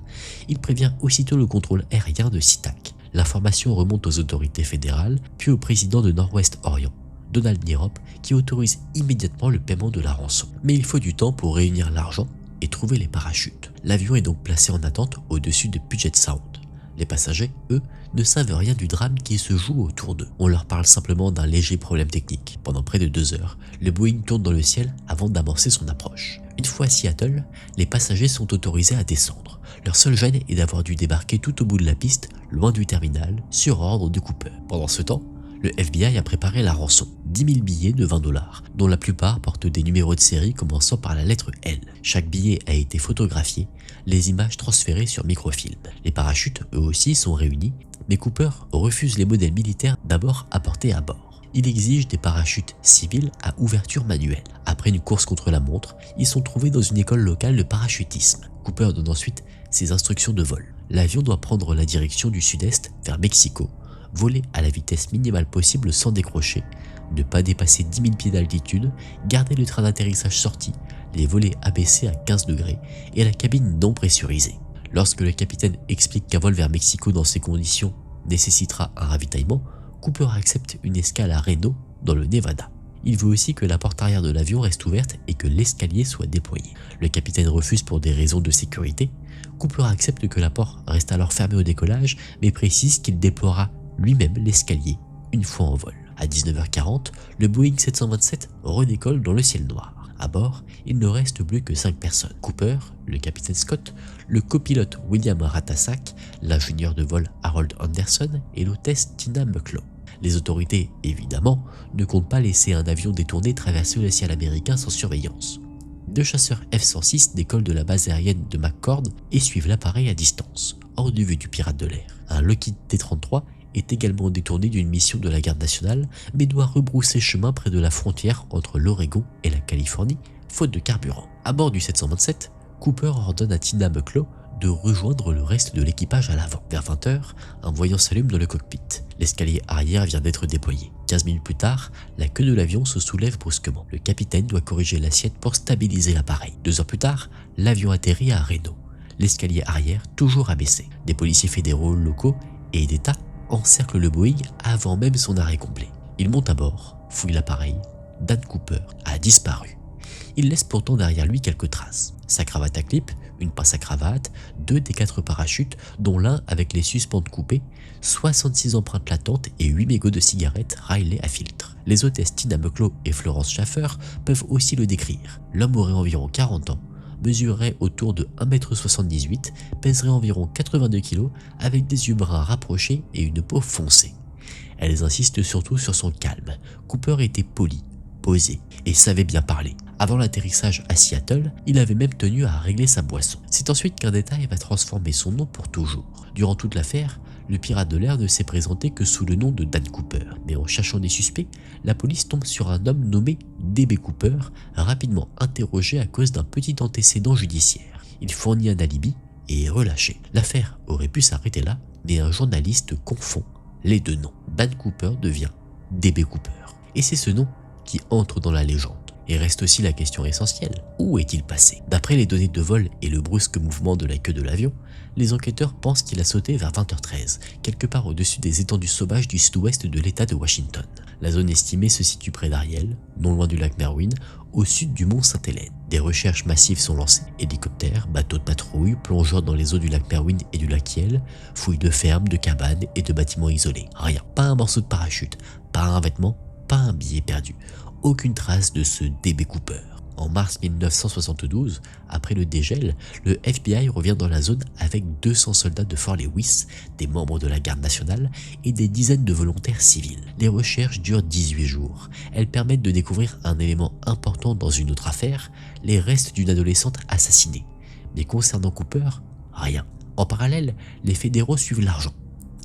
Il prévient aussitôt le contrôle aérien de SeaTac. L'information remonte aux autorités fédérales, puis au président de Northwest Orient, Donald Nirop, qui autorise immédiatement le paiement de la rançon. Mais il faut du temps pour réunir l'argent et trouver les parachutes. L'avion est donc placé en attente au-dessus de Puget Sound. Les passagers, eux, ne savent rien du drame qui se joue autour d'eux. On leur parle simplement d'un léger problème technique. Pendant près de 2 heures, le Boeing tourne dans le ciel avant d'amorcer son approche. Une fois à Seattle, les passagers sont autorisés à descendre. Leur seule gêne est d'avoir dû débarquer tout au bout de la piste, loin du terminal, sur ordre de Cooper. Pendant ce temps, le FBI a préparé la rançon, 10 000 billets de 20 $, dont la plupart portent des numéros de série commençant par la lettre L. Chaque billet a été photographié, les images transférées sur microfilm. Les parachutes, eux aussi, sont réunis, mais Cooper refuse les modèles militaires d'abord apportés à bord. Il exige des parachutes civils à ouverture manuelle. Après une course contre la montre, ils sont trouvés dans une école locale de parachutisme. Cooper donne ensuite ses instructions de vol. L'avion doit prendre la direction du sud-est vers Mexico, voler à la vitesse minimale possible sans décrocher, ne pas dépasser 10 000 pieds d'altitude, garder le train d'atterrissage sorti, les volets abaissés à 15 degrés et la cabine non pressurisée. Lorsque le capitaine explique qu'un vol vers Mexico dans ces conditions nécessitera un ravitaillement, Cooper accepte une escale à Reno, dans le Nevada. Il veut aussi que la porte arrière de l'avion reste ouverte et que l'escalier soit déployé. Le capitaine refuse pour des raisons de sécurité. Cooper accepte que la porte reste alors fermée au décollage, mais précise qu'il déploiera lui-même l'escalier une fois en vol. À 19h40, le Boeing 727 redécolle dans le ciel noir. À bord, il ne reste plus que 5 personnes. Cooper, le capitaine Scott, le copilote William Ratasak, l'ingénieur de vol Harold Anderson et l'hôtesse Tina McClough. Les autorités, évidemment, ne comptent pas laisser un avion détourné traverser le ciel américain sans surveillance. 2 chasseurs F-106 décollent de la base aérienne de McCord et suivent l'appareil à distance, hors de vue du pirate de l'air. Un Lockheed T-33 est également détourné d'une mission de la garde nationale, mais doit rebrousser chemin près de la frontière entre l'Oregon et la Californie, faute de carburant. À bord du 727, Cooper ordonne à Tina Mucklow de rejoindre le reste de l'équipage à l'avant. Vers 20h, un voyant s'allume dans le cockpit. L'escalier arrière vient d'être déployé. 15 minutes plus tard, la queue de l'avion se soulève brusquement. Le capitaine doit corriger l'assiette pour stabiliser l'appareil. 2 heures plus tard, l'avion atterrit à Reno. L'escalier arrière toujours abaissé. Des policiers fédéraux, locaux et d'État encerclent le Boeing avant même son arrêt complet. Ils montent à bord, fouillent l'appareil. Dan Cooper a disparu. Il laisse pourtant derrière lui quelques traces. Sa cravate à clip, une pince à cravate, 2 des 4 parachutes, dont l'un avec les suspentes coupées, 66 empreintes latentes et 8 mégots de cigarettes Riley à filtre. Les hôtesses Tina Mucklow et Florence Schaffer peuvent aussi le décrire. L'homme aurait environ 40 ans, mesurerait autour de 1,78 m, pèserait environ 82 kg, avec des yeux bruns rapprochés et une peau foncée. Elles insistent surtout sur son calme. Cooper était poli, posé et savait bien parler. Avant l'atterrissage à Seattle, il avait même tenu à régler sa boisson. C'est ensuite qu'un détail va transformer son nom pour toujours. Durant toute l'affaire, le pirate de l'air ne s'est présenté que sous le nom de Dan Cooper. Mais en cherchant des suspects, la police tombe sur un homme nommé D.B. Cooper, rapidement interrogé à cause d'un petit antécédent judiciaire. Il fournit un alibi et est relâché. L'affaire aurait pu s'arrêter là, mais un journaliste confond les 2 noms. Dan Cooper devient D.B. Cooper. Et c'est ce nom qui entre dans la légende. Et reste aussi la question essentielle, où est-il passé? D'après les données de vol et le brusque mouvement de la queue de l'avion, les enquêteurs pensent qu'il a sauté vers 20h13, quelque part au-dessus des étendues sauvages du sud-ouest de l'État de Washington. La zone estimée se situe près d'Ariel, non loin du lac Merwin, au sud du mont Sainte-Hélène. Des recherches massives sont lancées. Hélicoptères, bateaux de patrouille, plongeurs dans les eaux du lac Merwin et du lac Kiel, fouilles de fermes, de cabanes et de bâtiments isolés. Rien, pas un morceau de parachute, pas un vêtement, pas un billet perdu. Aucune trace de ce D.B. Cooper. En mars 1972, après le dégel, le FBI revient dans la zone avec 200 soldats de Fort Lewis, des membres de la garde nationale et des dizaines de volontaires civils. Les recherches durent 18 jours. Elles permettent de découvrir un élément important dans une autre affaire, les restes d'une adolescente assassinée. Mais concernant Cooper, rien. En parallèle, les fédéraux suivent l'argent.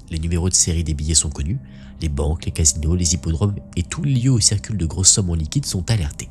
Les numéros de série des billets sont connus, les banques, les casinos, les hippodromes et tous les lieux où circulent de grosses sommes en liquide sont alertés.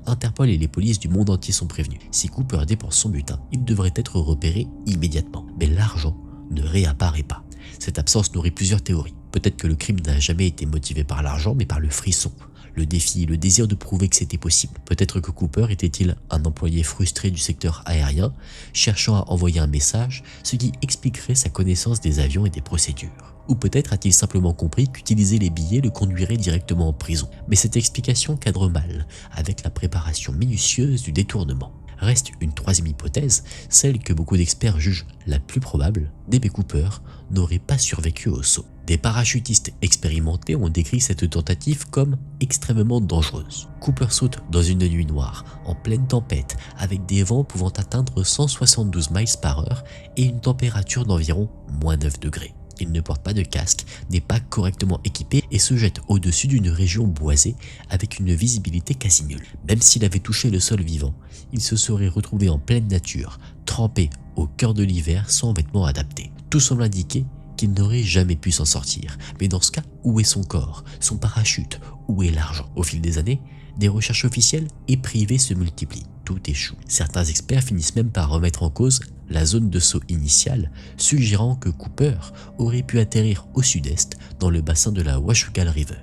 Interpol et les polices du monde entier sont prévenus. Si Cooper dépense son butin, il devrait être repéré immédiatement. Mais l'argent ne réapparaît pas. Cette absence nourrit plusieurs théories. Peut-être que le crime n'a jamais été motivé par l'argent, mais par le frisson, le défi, le désir de prouver que c'était possible. Peut-être que Cooper était-il un employé frustré du secteur aérien, cherchant à envoyer un message, ce qui expliquerait sa connaissance des avions et des procédures. Ou peut-être a-t-il simplement compris qu'utiliser les billets le conduirait directement en prison. Mais cette explication cadre mal avec la préparation minutieuse du détournement. Reste une troisième hypothèse, celle que beaucoup d'experts jugent la plus probable. D.B. Cooper n'aurait pas survécu au saut. Des parachutistes expérimentés ont décrit cette tentative comme extrêmement dangereuse. Cooper saute dans une nuit noire, en pleine tempête, avec des vents pouvant atteindre 172 miles par heure et une température d'environ -9 degrés. Il ne porte pas de casque, n'est pas correctement équipé et se jette au-dessus d'une région boisée avec une visibilité quasi nulle. Même s'il avait touché le sol vivant, il se serait retrouvé en pleine nature, trempé au cœur de l'hiver sans vêtements adaptés. Tout semble indiquer qu'il n'aurait jamais pu s'en sortir. Mais dans ce cas, où est son corps, son parachute, où est l'argent? Au fil des années, des recherches officielles et privées se multiplient. Tout échoue. Certains experts finissent même par remettre en cause la zone de saut initiale, suggérant que Cooper aurait pu atterrir au sud-est dans le bassin de la Washougal River.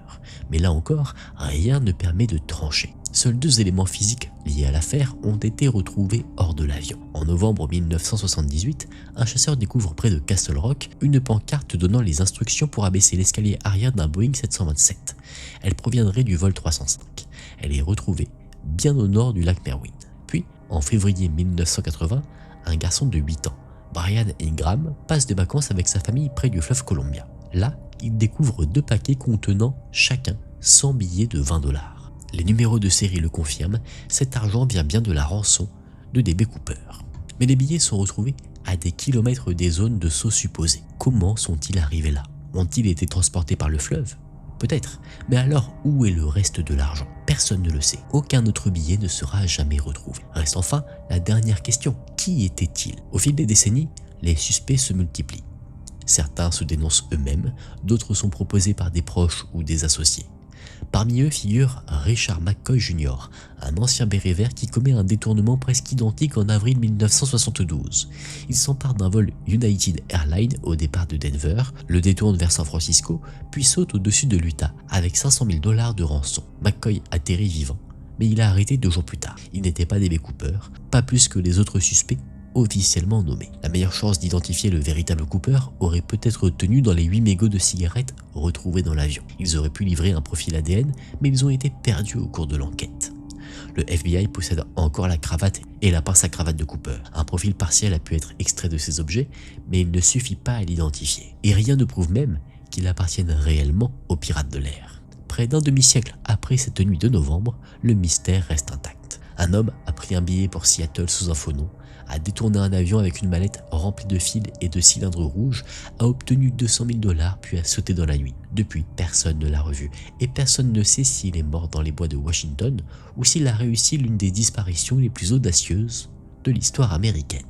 Mais là encore, rien ne permet de trancher. Seuls 2 éléments physiques liés à l'affaire ont été retrouvés hors de l'avion. En novembre 1978, un chasseur découvre près de Castle Rock une pancarte donnant les instructions pour abaisser l'escalier arrière d'un Boeing 727. Elle proviendrait du vol 305. Elle est retrouvée bien au nord du lac Merwin. Puis, en février 1980, un garçon de 8 ans, Brian Ingram, passe des vacances avec sa famille près du fleuve Columbia. Là, il découvre 2 paquets contenant chacun 100 billets de $20. Les numéros de série le confirment, cet argent vient bien de la rançon de D.B. Cooper. Mais les billets sont retrouvés à des kilomètres des zones de saut supposées. Comment sont-ils arrivés là? Ont-ils été transportés par le fleuve? Peut-être, mais alors où est le reste de l'argent? Personne ne le sait. Aucun autre billet ne sera jamais retrouvé. Reste enfin la dernière question. Qui était-il? Au fil des décennies, les suspects se multiplient. Certains se dénoncent eux-mêmes, d'autres sont proposés par des proches ou des associés. Parmi eux figure Richard McCoy Jr., un ancien béret vert qui commet un détournement presque identique en avril 1972. Il s'empare d'un vol United Airlines au départ de Denver, le détourne vers San Francisco, puis saute au-dessus de l'Utah avec 500 000 $ de rançon. McCoy atterrit vivant, mais il est arrêté 2 jours plus tard. Il n'était pas D.B. Cooper, pas plus que les autres suspects officiellement nommés. La meilleure chance d'identifier le véritable Cooper aurait peut-être tenu dans les 8 mégots de cigarettes retrouvés dans l'avion. Ils auraient pu livrer un profil ADN, mais ils ont été perdus au cours de l'enquête. Le FBI possède encore la cravate et la pince à cravate de Cooper. Un profil partiel a pu être extrait de ces objets, mais il ne suffit pas à l'identifier. Et rien ne prouve même qu'il appartienne réellement aux pirates de l'air. Près d'un demi-siècle après cette nuit de novembre, le mystère reste intact. Un homme a pris un billet pour Seattle sous un faux nom, a détourné un avion avec une mallette remplie de fils et de cylindres rouges, a obtenu 200 000 $ puis a sauté dans la nuit. Depuis, personne ne l'a revu et personne ne sait s'il est mort dans les bois de Washington ou s'il a réussi l'une des disparitions les plus audacieuses de l'histoire américaine.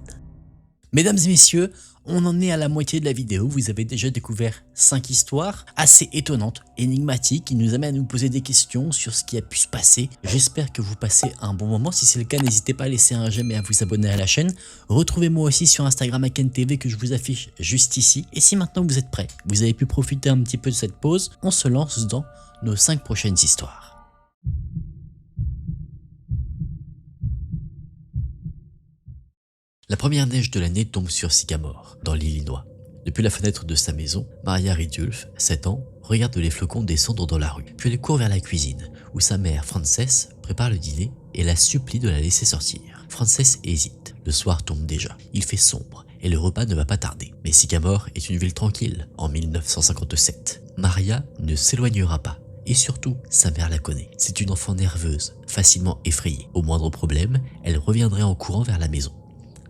Mesdames et messieurs, on en est à la moitié de la vidéo. Vous avez déjà découvert 5 histoires assez étonnantes, énigmatiques, qui nous amènent à nous poser des questions sur ce qui a pu se passer. J'espère que vous passez un bon moment. Si c'est le cas, n'hésitez pas à laisser un j'aime et à vous abonner à la chaîne. Retrouvez-moi aussi sur Instagram AkenTV que je vous affiche juste ici. Et si maintenant vous êtes prêts, vous avez pu profiter un petit peu de cette pause, on se lance dans nos 5 prochaines histoires. La première neige de l'année tombe sur Sycamore, dans l'Illinois. Depuis la fenêtre de sa maison, Maria Ridulph, 7 ans, regarde les flocons descendre dans la rue. Puis elle court vers la cuisine, où sa mère, Frances, prépare le dîner et la supplie de la laisser sortir. Frances hésite. Le soir tombe déjà. Il fait sombre et le repas ne va pas tarder. Mais Sycamore est une ville tranquille en 1957. Maria ne s'éloignera pas. Et surtout, sa mère la connaît. C'est une enfant nerveuse, facilement effrayée. Au moindre problème, elle reviendrait en courant vers la maison.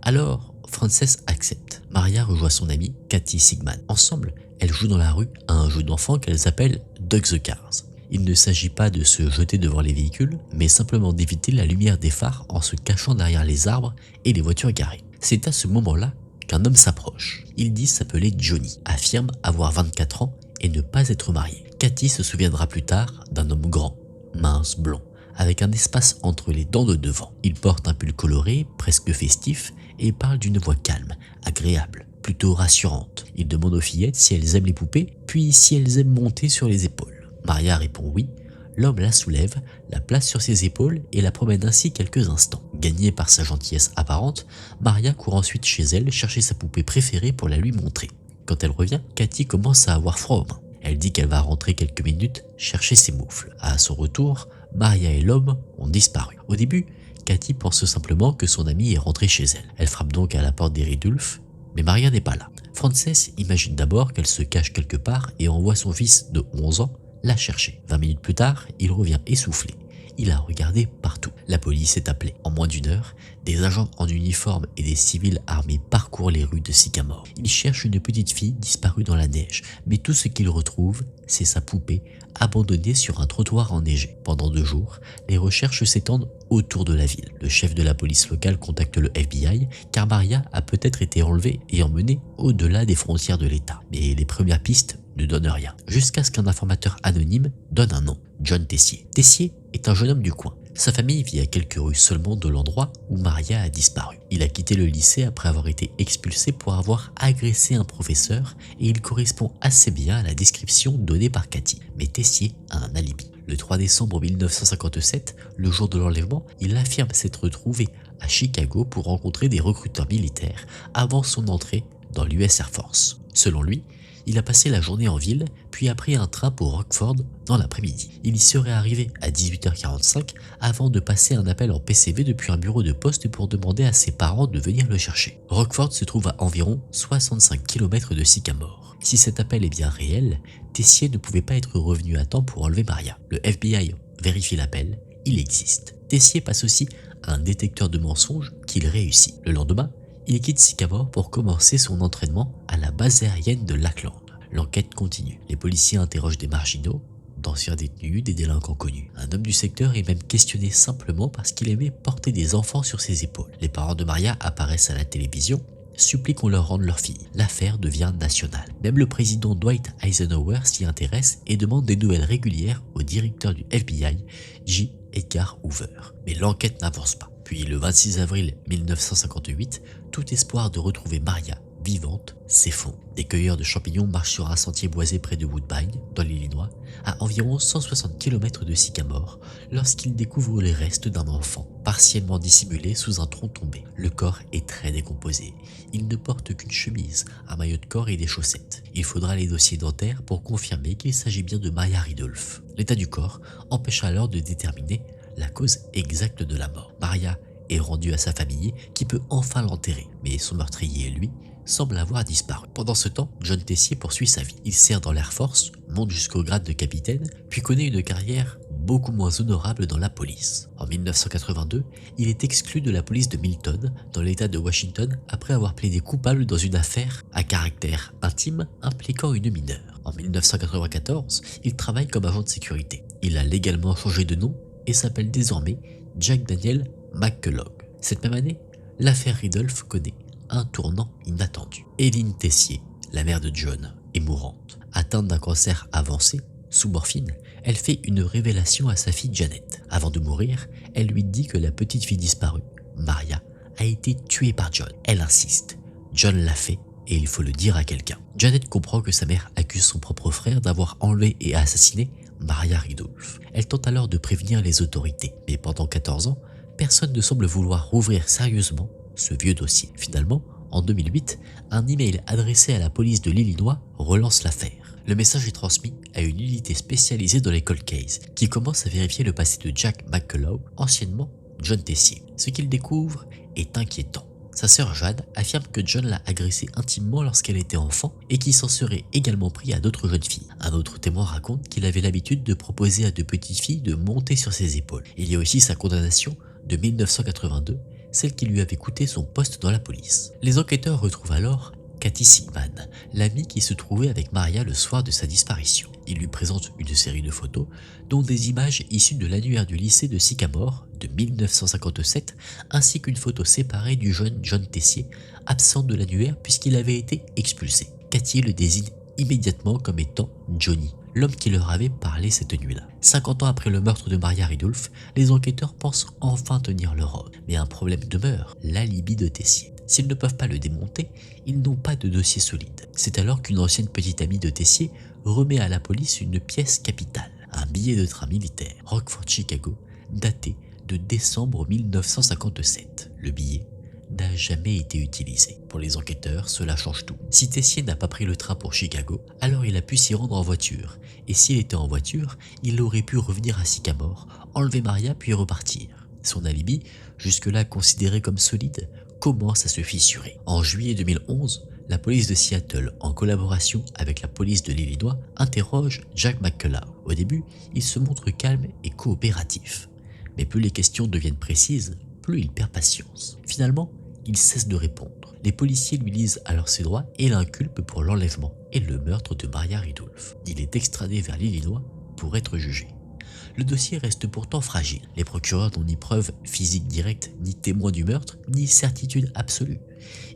Alors, Frances accepte. Maria rejoint son amie Kathy Sigman. Ensemble, elles jouent dans la rue à un jeu d'enfant qu'elles appellent Duck the Cars. Il ne s'agit pas de se jeter devant les véhicules, mais simplement d'éviter la lumière des phares en se cachant derrière les arbres et les voitures garées. C'est à ce moment-là qu'un homme s'approche. Il dit s'appeler Johnny, affirme avoir 24 ans et ne pas être marié. Kathy se souviendra plus tard d'un homme grand, mince, blond, avec un espace entre les dents de devant. Il porte un pull coloré, presque festif, et parle d'une voix calme, agréable, plutôt rassurante. Il demande aux fillettes si elles aiment les poupées, puis si elles aiment monter sur les épaules. Maria répond oui. L'homme la soulève, la place sur ses épaules et la promène ainsi quelques instants. Gagnée par sa gentillesse apparente, Maria court ensuite chez elle chercher sa poupée préférée pour la lui montrer. Quand elle revient, Kathy commence à avoir froid aux mains. Elle dit qu'elle va rentrer quelques minutes chercher ses moufles. À son retour, Maria et l'homme ont disparu. Au début, Kathy pense simplement que son amie est rentrée chez elle. Elle frappe donc à la porte des Ridulph, mais Maria n'est pas là. Frances imagine d'abord qu'elle se cache quelque part et envoie son fils de 11 ans la chercher. 20 minutes plus tard, il revient essoufflé. Il a regardé partout. La police est appelée. En moins d'une heure, des agents en uniforme et des civils armés parcourent les rues de Sycamore. Ils cherchent une petite fille disparue dans la neige, mais tout ce qu'ils retrouvent, c'est sa poupée abandonnée sur un trottoir enneigé. Pendant 2 jours, les recherches s'étendent autour de la ville. Le chef de la police locale contacte le FBI car Maria a peut-être été enlevée et emmenée au-delà des frontières de l'État. Mais les premières pistes ne donnent rien, jusqu'à ce qu'un informateur anonyme donne un nom, John Tessier. Tessier est un jeune homme du coin. Sa famille vit à quelques rues seulement de l'endroit où Maria a disparu. Il a quitté le lycée après avoir été expulsé pour avoir agressé un professeur et il correspond assez bien à la description donnée par Kathy. Mais Tessier a un alibi. Le 3 décembre 1957, le jour de l'enlèvement, il affirme s'être trouvé à Chicago pour rencontrer des recruteurs militaires avant son entrée dans l'US Air Force. Selon lui, il a passé la journée en ville, puis a pris un train pour Rockford dans l'après-midi. Il y serait arrivé à 18h45 avant de passer un appel en PCV depuis un bureau de poste pour demander à ses parents de venir le chercher. Rockford se trouve à environ 65 km de Sycamore. Si cet appel est bien réel, Tessier ne pouvait pas être revenu à temps pour enlever Maria. Le FBI vérifie l'appel, il existe. Tessier passe aussi un détecteur de mensonges qu'il réussit. Le lendemain, il quitte Sycamore pour commencer son entraînement à la base aérienne de Lackland. L'enquête continue. Les policiers interrogent des marginaux, d'anciens détenus, des délinquants connus. Un homme du secteur est même questionné simplement parce qu'il aimait porter des enfants sur ses épaules. Les parents de Maria apparaissent à la télévision supplie qu'on leur rende leur fille. L'affaire devient nationale. Même le président Dwight Eisenhower s'y intéresse et demande des nouvelles régulières au directeur du FBI, J. Edgar Hoover. Mais l'enquête n'avance pas. Puis le 26 avril 1958, tout espoir de retrouver Maria vivante s'effondre. Des cueilleurs de champignons marchent sur un sentier boisé près de Woodbine, dans l'Illinois, à environ 160 km de Sycamore, lorsqu'ils découvrent les restes d'un enfant, partiellement dissimulé sous un tronc tombé. Le corps est très décomposé. Il ne porte qu'une chemise, un maillot de corps et des chaussettes. Il faudra les dossiers dentaires pour confirmer qu'il s'agit bien de Maria Ridulph. L'état du corps empêche alors de déterminer la cause exacte de la mort. Maria est rendue à sa famille qui peut enfin l'enterrer, mais son meurtrier, lui, semble avoir disparu. Pendant ce temps, John Tessier poursuit sa vie. Il sert dans l'Air Force, monte jusqu'au grade de capitaine, puis connaît une carrière beaucoup moins honorable dans la police. En 1982, il est exclu de la police de Milton, dans l'état de Washington, après avoir plaidé coupable dans une affaire à caractère intime impliquant une mineure. En 1994, il travaille comme agent de sécurité. Il a légalement changé de nom et s'appelle désormais Jack Daniel McCullough. Cette même année, l'affaire Ridulph connaît un tournant inattendu. Eileen Tessier, la mère de John, est mourante. Atteinte d'un cancer avancé, sous morphine, elle fait une révélation à sa fille Janet. Avant de mourir, elle lui dit que la petite fille disparue, Maria, a été tuée par John. Elle insiste. John l'a fait et il faut le dire à quelqu'un. Janet comprend que sa mère accuse son propre frère d'avoir enlevé et assassiné Maria Ridulph. Elle tente alors de prévenir les autorités, mais pendant 14 ans, personne ne semble vouloir rouvrir sérieusement ce vieux dossier. Finalement, en 2008, un email adressé à la police de l'Illinois relance l'affaire. Le message est transmis à une unité spécialisée dans les cold cases, qui commence à vérifier le passé de Jack McCullough, anciennement John Tessier. Ce qu'il découvre est inquiétant. Sa sœur Jade affirme que John l'a agressée intimement lorsqu'elle était enfant et qu'il s'en serait également pris à d'autres jeunes filles. Un autre témoin raconte qu'il avait l'habitude de proposer à de petites filles de monter sur ses épaules. Il y a aussi sa condamnation de 1982, celle qui lui avait coûté son poste dans la police. Les enquêteurs retrouvent alors Cathy Sigman, l'amie qui se trouvait avec Maria le soir de sa disparition. Ils lui présentent une série de photos, dont des images issues de l'annuaire du lycée de Sycamore de 1957, ainsi qu'une photo séparée du jeune John Tessier, absent de l'annuaire puisqu'il avait été expulsé. Cathy le désigne immédiatement comme étant Johnny, l'homme qui leur avait parlé cette nuit-là. 50 ans après le meurtre de Maria Ridulph, les enquêteurs pensent enfin tenir leur homme. Mais un problème demeure, l'alibi de Tessier. S'ils ne peuvent pas le démonter, ils n'ont pas de dossier solide. C'est alors qu'une ancienne petite amie de Tessier remet à la police une pièce capitale, un billet de train militaire, Rockford-Chicago, daté de décembre 1957. Le billet n'a jamais été utilisé. Pour les enquêteurs, cela change tout. Si Tessier n'a pas pris le train pour Chicago, alors il a pu s'y rendre en voiture. Et s'il était en voiture, il aurait pu revenir à Sycamore, enlever Maria puis repartir. Son alibi, jusque-là considéré comme solide, commence à se fissurer. En juillet 2011, la police de Seattle, en collaboration avec la police de l'Illinois, interroge Jack McCullough. Au début, il se montre calme et coopératif. Mais plus les questions deviennent précises, plus il perd patience. Finalement, il cesse de répondre. Les policiers lui lisent alors ses droits et l'inculpent pour l'enlèvement et le meurtre de Maria Ridulph. Il est extradé vers l'Illinois pour être jugé. Le dossier reste pourtant fragile. Les procureurs n'ont ni preuve physique directe, ni témoin du meurtre, ni certitude absolue.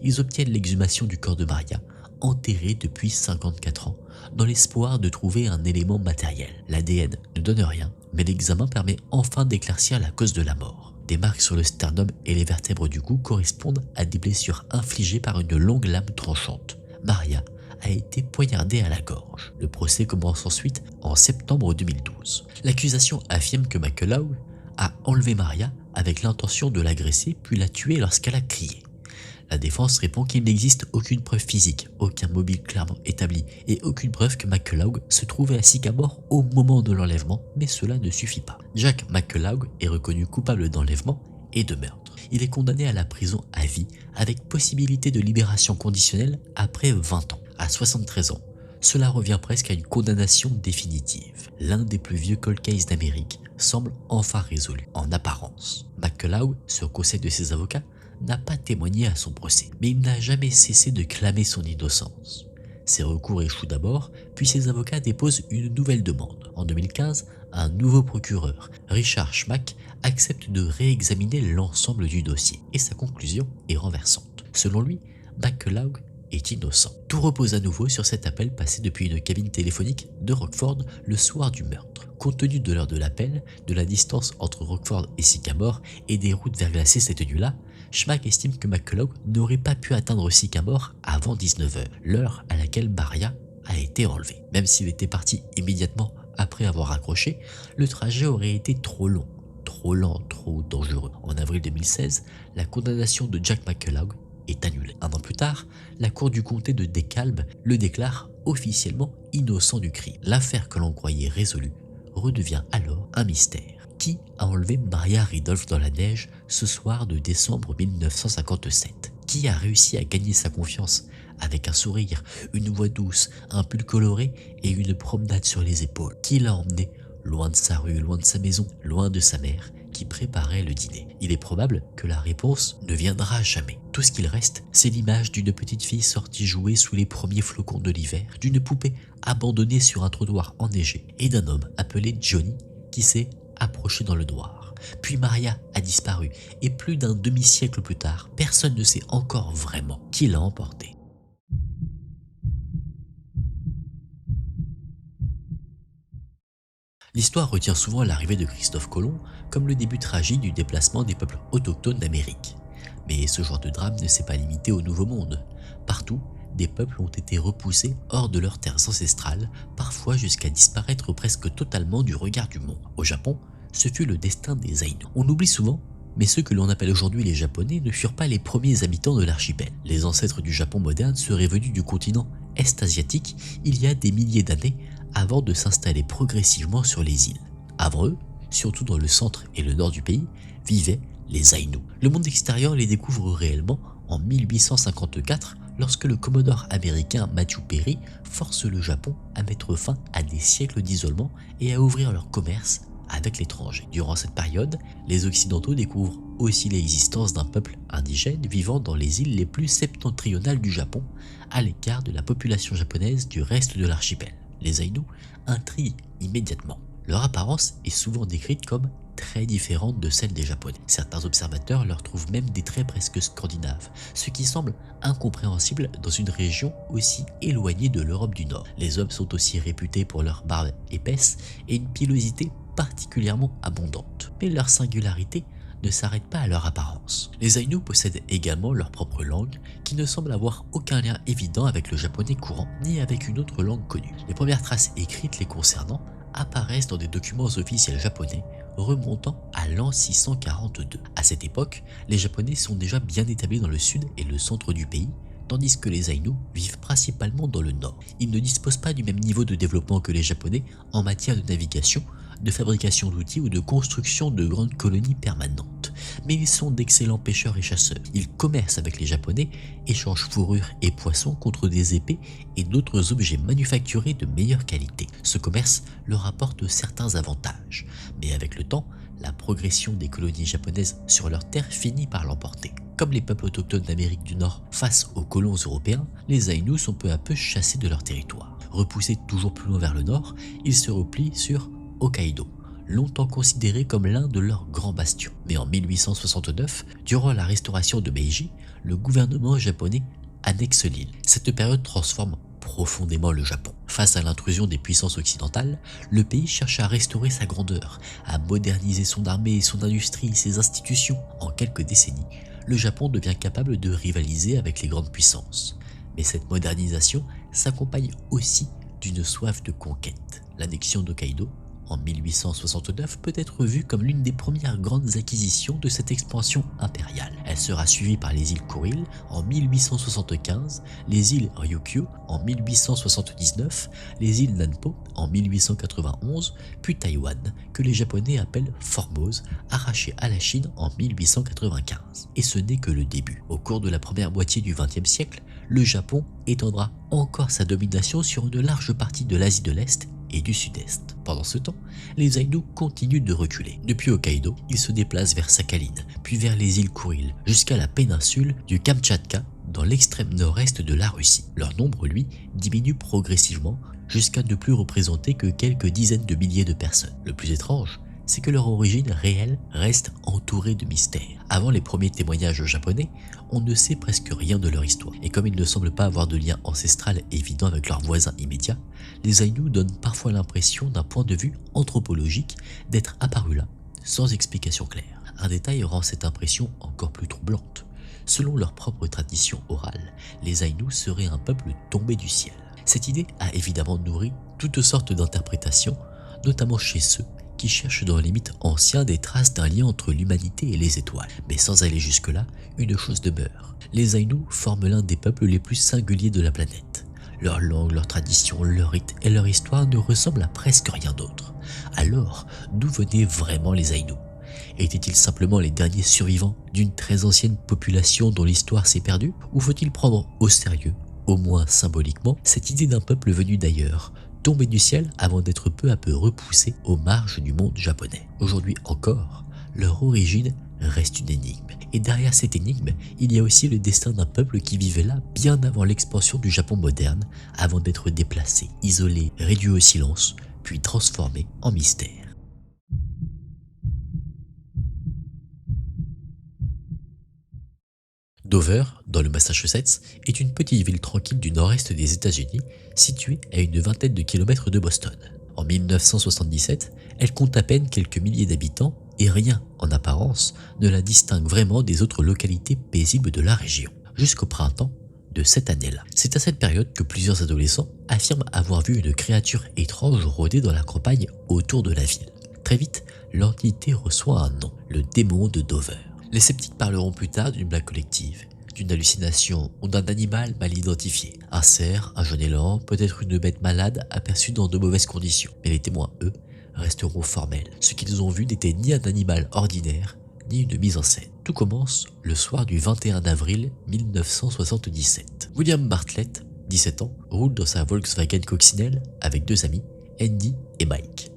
Ils obtiennent l'exhumation du corps de Maria, enterré depuis 54 ans, dans l'espoir de trouver un élément matériel. L'ADN ne donne rien, mais l'examen permet enfin d'éclaircir la cause de la mort. Des marques sur le sternum et les vertèbres du cou correspondent à des blessures infligées par une longue lame tranchante. Maria a été poignardée à la gorge. Le procès commence ensuite en septembre 2012. L'accusation affirme que McCullough a enlevé Maria avec l'intention de l'agresser puis la tuer lorsqu'elle a crié. La défense répond qu'il n'existe aucune preuve physique, aucun mobile clairement établi et aucune preuve que McCullough se trouvait à Sycamore au moment de l'enlèvement, mais cela ne suffit pas. Jack McCullough est reconnu coupable d'enlèvement et de meurtre. Il est condamné à la prison à vie avec possibilité de libération conditionnelle après 20 ans. À 73 ans, cela revient presque à une condamnation définitive. L'un des plus vieux cold cases d'Amérique semble enfin résolu, en apparence. McCullough, sur conseil de ses avocats, n'a pas témoigné à son procès, mais il n'a jamais cessé de clamer son innocence. Ses recours échouent d'abord, puis ses avocats déposent une nouvelle demande. En 2015, un nouveau procureur, Richard Schmack, accepte de réexaminer l'ensemble du dossier, et sa conclusion est renversante. Selon lui, McCullough est innocent. Tout repose à nouveau sur cet appel passé depuis une cabine téléphonique de Rockford le soir du meurtre. Compte tenu de l'heure de l'appel, de la distance entre Rockford et Sycamore et des routes verglacées cette nuit-là, Schmack estime que McCullough n'aurait pas pu atteindre Sycamore avant 19h, l'heure à laquelle Maria a été enlevée. Même s'il était parti immédiatement après avoir raccroché, le trajet aurait été trop long, trop lent, trop dangereux. En avril 2016, la condamnation de Jack McCullough est annulée. Un an plus tard, la cour du comté de DeKalb le déclare officiellement innocent du crime. L'affaire que l'on croyait résolue redevient alors un mystère. Qui a enlevé Maria Ridolph dans la neige ce soir de décembre 1957 ? Qui a réussi à gagner sa confiance avec un sourire, une voix douce, un pull coloré et une promenade sur les épaules? Qui l'a emmené loin de sa rue, loin de sa maison, loin de sa mère qui préparait le dîner? Il est probable que la réponse ne viendra jamais. Tout ce qu'il reste, c'est l'image d'une petite fille sortie jouer sous les premiers flocons de l'hiver, d'une poupée abandonnée sur un trottoir enneigé et d'un homme appelé Johnny qui s'est approché dans le noir. Puis Maria a disparu et plus d'un demi-siècle plus tard, personne ne sait encore vraiment qui l'a emportée. L'histoire retient souvent l'arrivée de Christophe Colomb comme le début tragique du déplacement des peuples autochtones d'Amérique. Mais ce genre de drame ne s'est pas limité au Nouveau Monde. Partout, des peuples ont été repoussés hors de leurs terres ancestrales, parfois jusqu'à disparaître presque totalement du regard du monde. Au Japon, ce fut le destin des Aïnous. On oublie souvent, mais ceux que l'on appelle aujourd'hui les Japonais ne furent pas les premiers habitants de l'archipel. Les ancêtres du Japon moderne seraient venus du continent est-asiatique il y a des milliers d'années avant de s'installer progressivement sur les îles. Avant eux, surtout dans le centre et le nord du pays, vivaient les Aïnous. Le monde extérieur les découvre réellement en 1854 lorsque le commodore américain Matthew Perry force le Japon à mettre fin à des siècles d'isolement et à ouvrir leur commerce avec l'étranger. Durant cette période, les Occidentaux découvrent aussi l'existence d'un peuple indigène vivant dans les îles les plus septentrionales du Japon, à l'écart de la population japonaise du reste de l'archipel. Les Aïnous intriguent immédiatement. Leur apparence est souvent décrite comme très différente de celle des Japonais. Certains observateurs leur trouvent même des traits presque scandinaves, ce qui semble incompréhensible dans une région aussi éloignée de l'Europe du Nord. Les hommes sont aussi réputés pour leur barbe épaisse et une pilosité particulièrement abondante. Mais leur singularité ne s'arrête pas à leur apparence. Les Aïnous possèdent également leur propre langue qui ne semble avoir aucun lien évident avec le japonais courant ni avec une autre langue connue. Les premières traces écrites les concernant apparaissent dans des documents officiels japonais remontant à l'an 642. À cette époque, les Japonais sont déjà bien établis dans le sud et le centre du pays, tandis que les Aïnous vivent principalement dans le nord. Ils ne disposent pas du même niveau de développement que les Japonais en matière de navigation, de fabrication d'outils ou de construction de grandes colonies permanentes. Mais ils sont d'excellents pêcheurs et chasseurs. Ils commercent avec les Japonais, échangent fourrures et poissons contre des épées et d'autres objets manufacturés de meilleure qualité. Ce commerce leur apporte certains avantages, mais avec le temps, la progression des colonies japonaises sur leurs terres finit par l'emporter. Comme les peuples autochtones d'Amérique du Nord face aux colons européens, les Aïnous sont peu à peu chassés de leur territoire. Repoussés toujours plus loin vers le nord, ils se replient sur Hokkaido, longtemps considéré comme l'un de leurs grands bastions. Mais en 1869, durant la restauration de Meiji, le gouvernement japonais annexe l'île. Cette période transforme profondément le Japon. Face à l'intrusion des puissances occidentales, le pays cherche à restaurer sa grandeur, à moderniser son armée, son industrie, ses institutions. En quelques décennies, le Japon devient capable de rivaliser avec les grandes puissances. Mais cette modernisation s'accompagne aussi d'une soif de conquête. L'annexion d'Hokkaido en 1869 peut être vue comme l'une des premières grandes acquisitions de cette expansion impériale. Elle sera suivie par les îles Kuril en 1875, les îles Ryukyu en 1879, les îles Nanpo en 1891, puis Taïwan, que les Japonais appellent Formose, arrachée à la Chine en 1895. Et ce n'est que le début. Au cours de la première moitié du XXe siècle, le Japon étendra encore sa domination sur une large partie de l'Asie de l'Est et du Sud-Est. Pendant ce temps, les Aïnous continuent de reculer. Depuis Hokkaido, ils se déplacent vers Sakhalin, puis vers les îles Kuril, jusqu'à la péninsule du Kamtchatka, dans l'extrême nord-est de la Russie. Leur nombre, lui, diminue progressivement jusqu'à ne plus représenter que quelques dizaines de milliers de personnes. Le plus étrange, c'est que leur origine réelle reste entourée de mystères. Avant les premiers témoignages japonais, on ne sait presque rien de leur histoire. Et comme ils ne semblent pas avoir de lien ancestral évident avec leurs voisins immédiats, les Aïnous donnent parfois l'impression d'un point de vue anthropologique d'être apparus là, sans explication claire. Un détail rend cette impression encore plus troublante. Selon leur propre tradition orale, les Aïnous seraient un peuple tombé du ciel. Cette idée a évidemment nourri toutes sortes d'interprétations, notamment chez ceux qui cherchent dans les mythes anciens des traces d'un lien entre l'humanité et les étoiles. Mais sans aller jusque-là, une chose demeure. Les Aïnous forment l'un des peuples les plus singuliers de la planète. Leur langue, leur tradition, leur rite et leur histoire ne ressemblent à presque rien d'autre. Alors, d'où venaient vraiment les Aïnous? Étaient-ils simplement les derniers survivants d'une très ancienne population dont l'histoire s'est perdue? Ou faut-il prendre au sérieux, au moins symboliquement, cette idée d'un peuple venu d'ailleurs, tombé du ciel avant d'être peu à peu repoussé aux marges du monde japonais? Aujourd'hui encore, leur origine reste une énigme. Et derrière cette énigme, il y a aussi le destin d'un peuple qui vivait là bien avant l'expansion du Japon moderne, avant d'être déplacé, isolé, réduit au silence, puis transformé en mystère. Dover, dans le Massachusetts, est une petite ville tranquille du nord-est des États-Unis, située à une vingtaine de kilomètres de Boston. En 1977, elle compte à peine quelques milliers d'habitants et rien, en apparence, ne la distingue vraiment des autres localités paisibles de la région. Jusqu'au printemps de cette année-là. C'est à cette période que plusieurs adolescents affirment avoir vu une créature étrange rôder dans la campagne autour de la ville. Très vite, l'entité reçoit un nom, le démon de Dover. Les sceptiques parleront plus tard d'une blague collective, d'une hallucination ou d'un animal mal identifié. Un cerf, un jeune élan, peut-être une bête malade aperçue dans de mauvaises conditions. Mais les témoins, eux, resteront formels. Ce qu'ils ont vu n'était ni un animal ordinaire, ni une mise en scène. Tout commence le soir du 21 avril 1977. William Bartlett, 17 ans, roule dans sa Volkswagen coccinelle avec deux amis, Andy et Mike.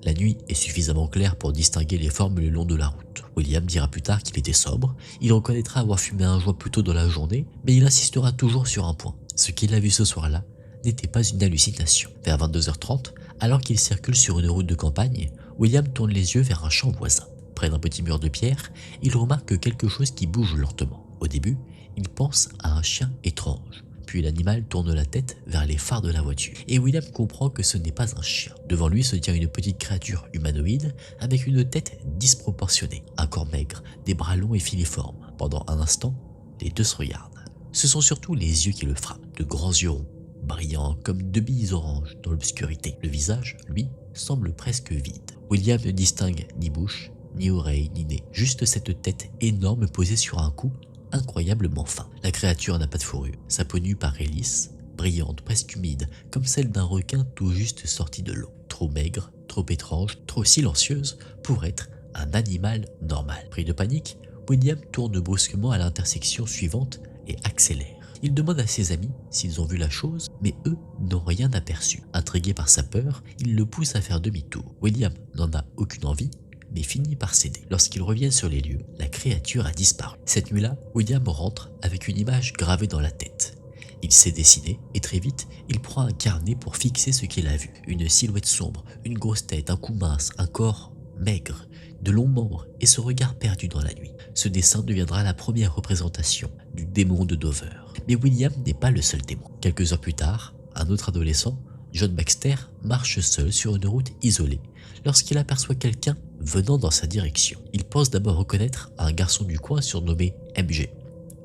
La nuit est suffisamment claire pour distinguer les formes le long de la route. William dira plus tard qu'il était sobre, il reconnaîtra avoir fumé un joint plus tôt dans la journée, mais il insistera toujours sur un point. Ce qu'il a vu ce soir-là n'était pas une hallucination. Vers 22h30, alors qu'il circule sur une route de campagne, William tourne les yeux vers un champ voisin. Près d'un petit mur de pierre, il remarque quelque chose qui bouge lentement. Au début, il pense à un chien étrange. Puis l'animal tourne la tête vers les phares de la voiture. Et William comprend que ce n'est pas un chien. Devant lui se tient une petite créature humanoïde avec une tête disproportionnée, un corps maigre, des bras longs et filiformes. Pendant un instant, les deux se regardent. Ce sont surtout les yeux qui le frappent, de grands yeux ronds, brillants comme deux billes oranges dans l'obscurité. Le visage, lui, semble presque vide. William ne distingue ni bouche, ni oreille, ni nez. Juste cette tête énorme posée sur un cou incroyablement fin. La créature n'a pas de fourrure. Sa peau nue paraît lisse, brillante, presque humide, comme celle d'un requin tout juste sorti de l'eau. Trop maigre, trop étrange, trop silencieuse pour être un animal normal. Pris de panique, William tourne brusquement à l'intersection suivante et accélère. Il demande à ses amis s'ils ont vu la chose, mais eux n'ont rien aperçu. Intrigué par sa peur, il le pousse à faire demi-tour. William n'en a aucune envie, mais finit par céder. Lorsqu'ils reviennent sur les lieux, la créature a disparu. Cette nuit-là, William rentre avec une image gravée dans la tête. Il sait dessiner et très vite, il prend un carnet pour fixer ce qu'il a vu. Une silhouette sombre, une grosse tête, un cou mince, un corps maigre, de longs membres et ce regard perdu dans la nuit. Ce dessin deviendra la première représentation du démon de Dover. Mais William n'est pas le seul démon. Quelques heures plus tard, un autre adolescent, John Baxter, marche seul sur une route isolée lorsqu'il aperçoit quelqu'un venant dans sa direction. Il pense d'abord reconnaître un garçon du coin surnommé MG.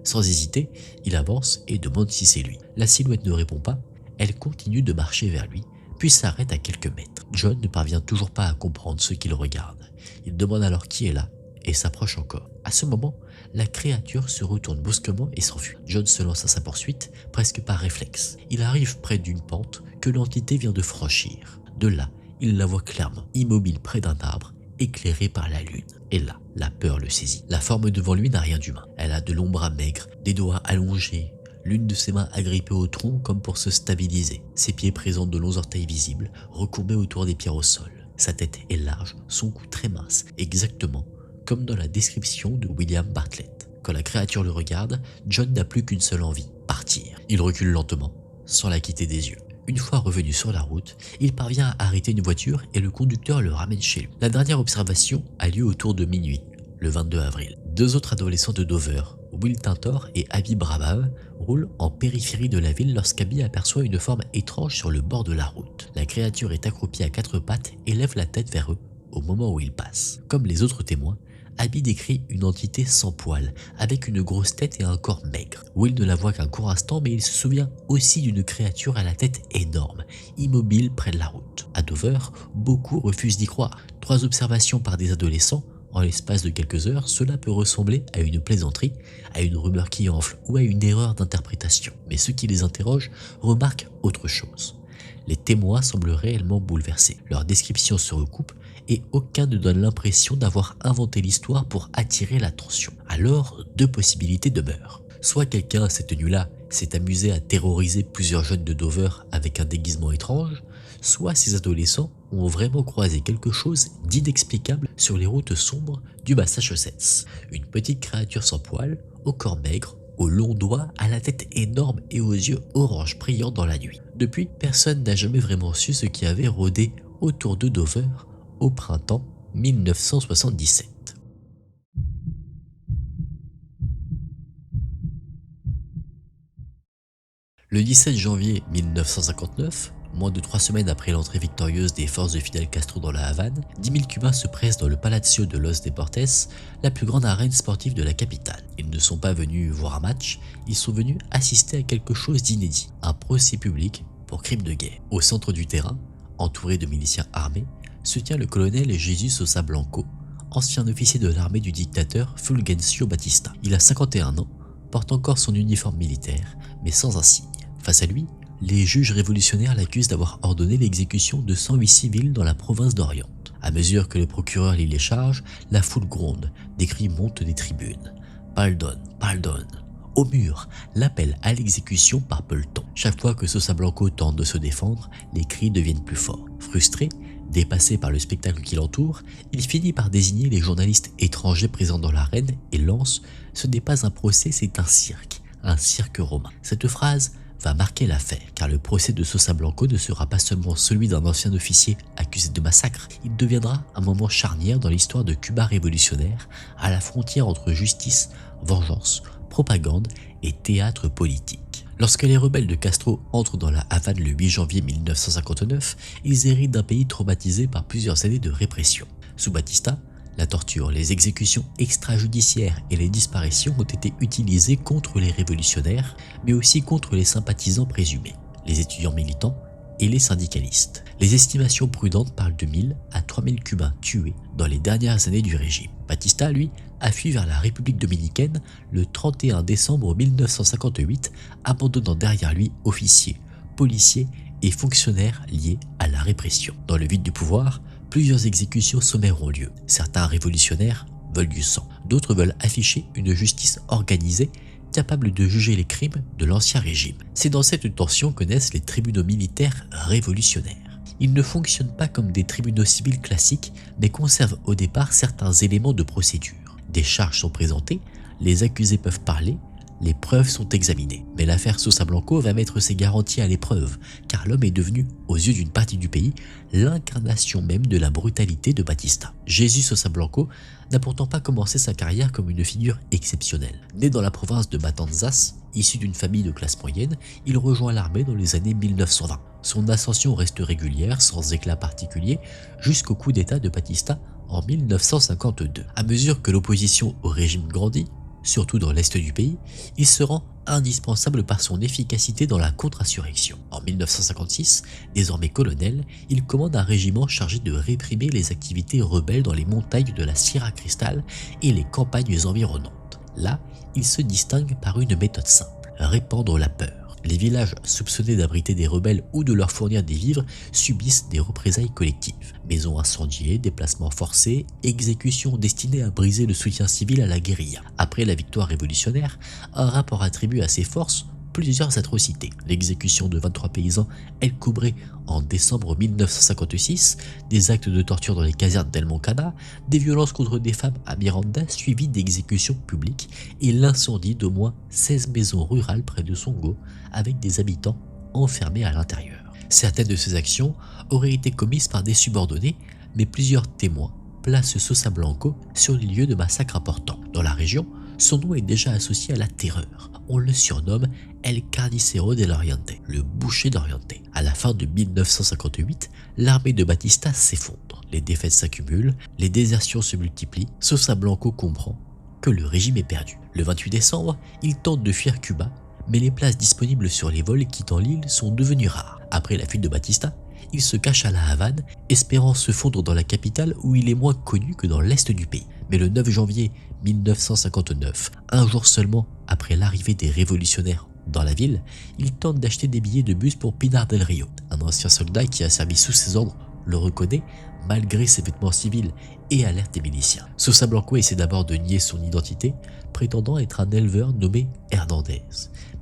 Sans hésiter, il avance et demande si c'est lui. La silhouette ne répond pas, elle continue de marcher vers lui, puis s'arrête à quelques mètres. John ne parvient toujours pas à comprendre ce qu'il regarde. Il demande alors qui est là et s'approche encore. À ce moment, la créature se retourne brusquement et s'enfuit. John se lance à sa poursuite, presque par réflexe. Il arrive près d'une pente que l'entité vient de franchir. De là, il la voit clairement, immobile près d'un arbre, éclairé par la lune. Et là, la peur le saisit. La forme devant lui n'a rien d'humain. Elle a de longs bras maigres, des doigts allongés, l'une de ses mains agrippée au tronc comme pour se stabiliser. Ses pieds présentent de longs orteils visibles, recourbés autour des pierres au sol. Sa tête est large, son cou très mince, exactement comme dans la description de William Bartlett. Quand la créature le regarde, John n'a plus qu'une seule envie, partir. Il recule lentement, sans la quitter des yeux. Une fois revenu sur la route, il parvient à arrêter une voiture et le conducteur le ramène chez lui. La dernière observation a lieu autour de minuit, le 22 avril. Deux autres adolescents de Dover, Will Tintor et Abby Brabham, roulent en périphérie de la ville lorsqu'Abby aperçoit une forme étrange sur le bord de la route. La créature est accroupie à quatre pattes et lève la tête vers eux au moment où ils passent. Comme les autres témoins, Abby décrit une entité sans poils, avec une grosse tête et un corps maigre. Will ne la voit qu'un court instant, mais il se souvient aussi d'une créature à la tête énorme, immobile près de la route. À Dover, beaucoup refusent d'y croire. 3 observations par des adolescents, en l'espace de quelques heures, cela peut ressembler à une plaisanterie, à une rumeur qui enfle ou à une erreur d'interprétation. Mais ceux qui les interrogent remarquent autre chose. Les témoins semblent réellement bouleversés. Leurs descriptions se recoupent et aucun ne donne l'impression d'avoir inventé l'histoire pour attirer l'attention. Alors, 2 possibilités demeurent. Soit quelqu'un, cette nuit-là, s'est amusé à terroriser plusieurs jeunes de Dover avec un déguisement étrange, soit ces adolescents ont vraiment croisé quelque chose d'inexplicable sur les routes sombres du Massachusetts. Une petite créature sans poils, au corps maigre, aux longs doigts, à la tête énorme et aux yeux orange brillants dans la nuit. Depuis, personne n'a jamais vraiment su ce qui avait rôdé autour de Dover au printemps 1977. Le 17 janvier 1959, moins de 3 semaines après l'entrée victorieuse des forces de Fidel Castro dans la Havane, 10 000 Cubains se pressent dans le Palacio de Los Deportes, la plus grande arène sportive de la capitale. Ils ne sont pas venus voir un match, ils sont venus assister à quelque chose d'inédit, un procès public pour crime de guerre. Au centre du terrain, entouré de miliciens armés, se tient le colonel Jesus Sosa Blanco, ancien officier de l'armée du dictateur Fulgencio Batista. Il a 51 ans, porte encore son uniforme militaire, mais sans insigne. Face à lui, les juges révolutionnaires l'accusent d'avoir ordonné l'exécution de 108 civils dans la province d'Oriente. À mesure que le procureur lit les charges, la foule gronde, des cris montent des tribunes. Pardon, pardon. Au mur, l'appel à l'exécution par peloton. Chaque fois que Sosa Blanco tente de se défendre, les cris deviennent plus forts. Frustré, dépassé par le spectacle qui l'entoure, il finit par désigner les journalistes étrangers présents dans l'arène et lance « Ce n'est pas un procès, c'est un cirque romain ». Cette phrase va marquer l'affaire, car le procès de Sosa Blanco ne sera pas seulement celui d'un ancien officier accusé de massacre, il deviendra un moment charnière dans l'histoire de Cuba révolutionnaire, à la frontière entre justice, vengeance, propagande et théâtre politique. Lorsque les rebelles de Castro entrent dans la Havane le 8 janvier 1959, ils héritent d'un pays traumatisé par plusieurs années de répression. Sous Batista, la torture, les exécutions extrajudiciaires et les disparitions ont été utilisées contre les révolutionnaires, mais aussi contre les sympathisants présumés, les étudiants militants et les syndicalistes. Les estimations prudentes parlent de 1000 à 3000 Cubains tués dans les dernières années du régime. Batista, lui, a fui vers la République dominicaine le 31 décembre 1958, abandonnant derrière lui officiers, policiers et fonctionnaires liés à la répression. Dans le vide du pouvoir, plusieurs exécutions sommaires ont lieu. Certains révolutionnaires veulent du sang, d'autres veulent afficher une justice organisée capable de juger les crimes de l'ancien régime. C'est dans cette tension que naissent les tribunaux militaires révolutionnaires. Ils ne fonctionnent pas comme des tribunaux civils classiques, mais conservent au départ certains éléments de procédure. Des charges sont présentées, les accusés peuvent parler, les preuves sont examinées. Mais l'affaire Sosa Blanco va mettre ses garanties à l'épreuve, car l'homme est devenu, aux yeux d'une partie du pays, l'incarnation même de la brutalité de Batista. Jesus Sosa Blanco n'a pourtant pas commencé sa carrière comme une figure exceptionnelle. Né dans la province de Matanzas, issu d'une famille de classe moyenne, il rejoint l'armée dans les années 1920. Son ascension reste régulière, sans éclat particulier, jusqu'au coup d'État de Batista en 1952. À mesure que l'opposition au régime grandit, surtout dans l'est du pays, il se rend indispensable par son efficacité dans la contre-insurrection. En 1956, désormais colonel, il commande un régiment chargé de réprimer les activités rebelles dans les montagnes de la Sierra Cristal et les campagnes environnantes. Là, il se distingue par une méthode simple, répandre la peur. Les villages soupçonnés d'abriter des rebelles ou de leur fournir des vivres subissent des représailles collectives. Maisons incendiées, déplacements forcés, exécutions destinées à briser le soutien civil à la guérilla. Après la victoire révolutionnaire, un rapport attribue à ces forces plusieurs atrocités. L'exécution de 23 paysans El Cobre en décembre 1956, des actes de torture dans les casernes d'El Moncada, des violences contre des femmes à Miranda suivies d'exécutions publiques et l'incendie d'au moins 16 maisons rurales près de Songo avec des habitants enfermés à l'intérieur. Certaines de ces actions auraient été commises par des subordonnés, mais plusieurs témoins placent Sosa Blanco sur les lieux de massacres importants. Dans la région, son nom est déjà associé à la terreur. On le surnomme El Carnicero del Oriente, le boucher d'Oriente. À la fin de 1958, l'armée de Batista s'effondre. Les défaites s'accumulent, les désertions se multiplient. Sosa Blanco comprend que le régime est perdu. Le 28 décembre, il tente de fuir Cuba, mais les places disponibles sur les vols quittant l'île sont devenues rares. Après la fuite de Batista, il se cache à La Havane, espérant se fondre dans la capitale où il est moins connu que dans l'est du pays. Mais le 9 janvier 1959, un jour seulement après l'arrivée des révolutionnaires dans la ville, il tente d'acheter des billets de bus pour Pinar del Rio. Un ancien soldat qui a servi sous ses ordres le reconnaît malgré ses vêtements civils et alerte des miliciens. Sosa Blanco essaie d'abord de nier son identité, prétendant être un éleveur nommé Hernandez.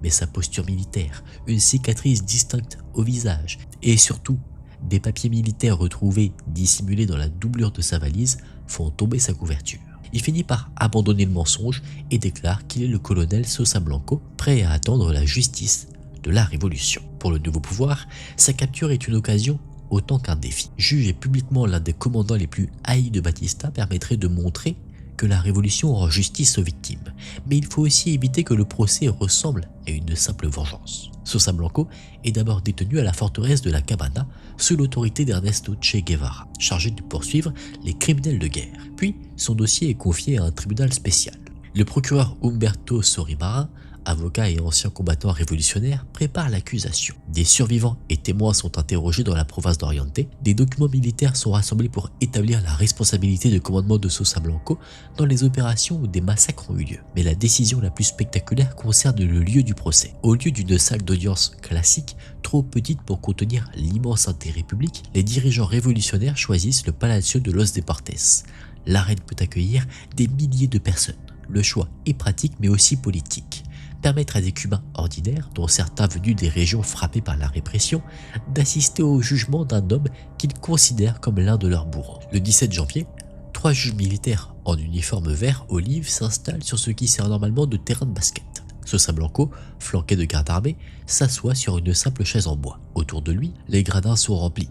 Mais sa posture militaire, une cicatrice distincte au visage et surtout des papiers militaires retrouvés dissimulés dans la doublure de sa valise font tomber sa couverture. Il finit par abandonner le mensonge et déclare qu'il est le colonel Sosa Blanco, prêt à attendre la justice de la révolution. Pour le nouveau pouvoir, sa capture est une occasion autant qu'un défi. Juger publiquement l'un des commandants les plus haïs de Batista permettrait de montrer que la révolution rend justice aux victimes. Mais il faut aussi éviter que le procès ressemble à une simple vengeance. Sosa Blanco est d'abord détenu à la forteresse de la Cabana sous l'autorité d'Ernesto Che Guevara, chargé de poursuivre les criminels de guerre. Puis, son dossier est confié à un tribunal spécial. Le procureur Humberto Sorimara, avocat et ancien combattant révolutionnaire, prépare l'accusation. Des survivants et témoins sont interrogés dans la province d'Oriente. Des documents militaires sont rassemblés pour établir la responsabilité de commandement de Sosa Blanco dans les opérations où des massacres ont eu lieu. Mais la décision la plus spectaculaire concerne le lieu du procès. Au lieu d'une salle d'audience classique, trop petite pour contenir l'immense intérêt public, les dirigeants révolutionnaires choisissent le Palacio de los Deportes. L'arène peut accueillir des milliers de personnes. Le choix est pratique mais aussi politique. Permettre à des Cubains ordinaires, dont certains venus des régions frappées par la répression, d'assister au jugement d'un homme qu'ils considèrent comme l'un de leurs bourreaux. Le 17 janvier, 3 juges militaires en uniforme vert olive s'installent sur ce qui sert normalement de terrain de basket. Sosa Blanco, flanqué de gardes armés, s'assoit sur une simple chaise en bois. Autour de lui, les gradins sont remplis.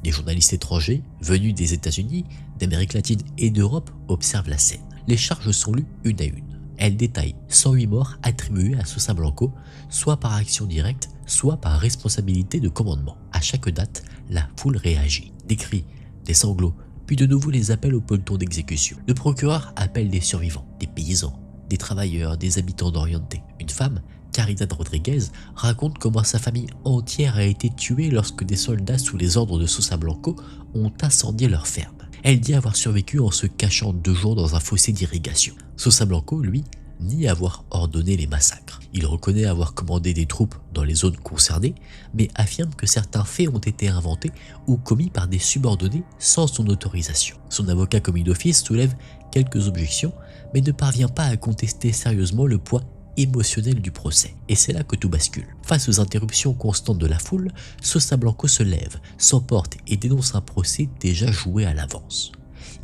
Des journalistes étrangers, venus des États-Unis, d'Amérique latine et d'Europe, observent la scène. Les charges sont lues une à une. Elle détaille 108 morts attribuées à Sosa Blanco, soit par action directe, soit par responsabilité de commandement. À chaque date, la foule réagit. Des cris, des sanglots, puis de nouveau les appels au peloton d'exécution. Le procureur appelle des survivants, des paysans, des travailleurs, des habitants d'Oriente. Une femme, Caridad Rodriguez, raconte comment sa famille entière a été tuée lorsque des soldats sous les ordres de Sosa Blanco ont incendié leur ferme. Elle dit avoir survécu en se cachant 2 jours dans un fossé d'irrigation. Sosa Blanco, lui, nie avoir ordonné les massacres. Il reconnaît avoir commandé des troupes dans les zones concernées, mais affirme que certains faits ont été inventés ou commis par des subordonnés sans son autorisation. Son avocat commis d'office soulève quelques objections, mais ne parvient pas à contester sérieusement le poids émotionnel du procès. Et c'est là que tout bascule. Face aux interruptions constantes de la foule, Sosa Blanco se lève, s'emporte et dénonce un procès déjà joué à l'avance.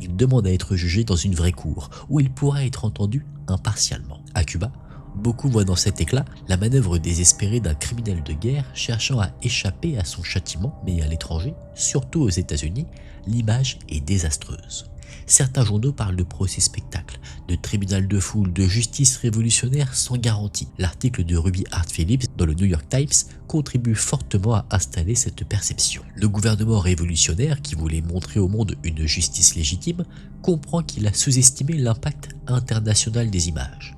Il demande à être jugé dans une vraie cour, où il pourra être entendu impartialement. À Cuba, beaucoup voient dans cet éclat la manœuvre désespérée d'un criminel de guerre cherchant à échapper à son châtiment, mais à l'étranger, surtout aux États-Unis, l'image est désastreuse. Certains journaux parlent de procès spectacle, de tribunal de foule, de justice révolutionnaire sans garantie. L'article de Ruby Hart Phillips dans le New York Times contribue fortement à installer cette perception. Le gouvernement révolutionnaire, qui voulait montrer au monde une justice légitime, comprend qu'il a sous-estimé l'impact international des images.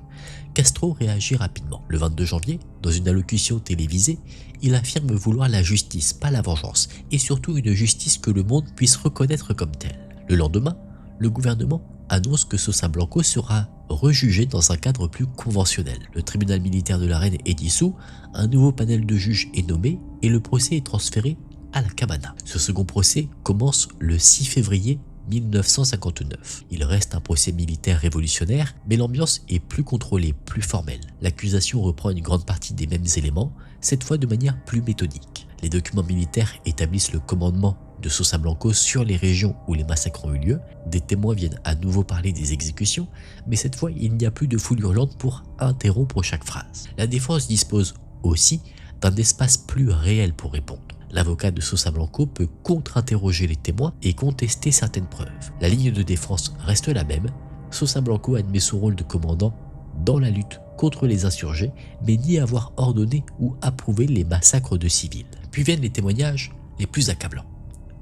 Castro réagit rapidement. Le 22 janvier, dans une allocution télévisée, il affirme vouloir la justice, pas la vengeance, et surtout une justice que le monde puisse reconnaître comme telle. Le lendemain, le gouvernement annonce que Sosa Blanco sera rejugé dans un cadre plus conventionnel. Le tribunal militaire de la Reine est dissous, un nouveau panel de juges est nommé et le procès est transféré à la Cabana. Ce second procès commence le 6 février 1959. Il reste un procès militaire révolutionnaire, mais l'ambiance est plus contrôlée, plus formelle. L'accusation reprend une grande partie des mêmes éléments, cette fois de manière plus méthodique. Les documents militaires établissent le commandement de Sosa Blanco sur les régions où les massacres ont eu lieu. Des témoins viennent à nouveau parler des exécutions, mais cette fois il n'y a plus de foule hurlante pour interrompre chaque phrase. La défense dispose aussi d'un espace plus réel pour répondre. L'avocat de Sosa Blanco peut contre-interroger les témoins et contester certaines preuves. La ligne de défense reste la même. Sosa Blanco admet son rôle de commandant dans la lutte contre les insurgés, mais nie avoir ordonné ou approuvé les massacres de civils. Puis viennent les témoignages les plus accablants.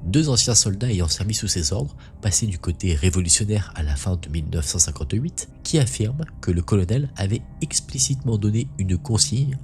2 anciens soldats ayant servi sous ses ordres, passés du côté révolutionnaire à la fin de 1958, qui affirment que le colonel avait explicitement donné une consigne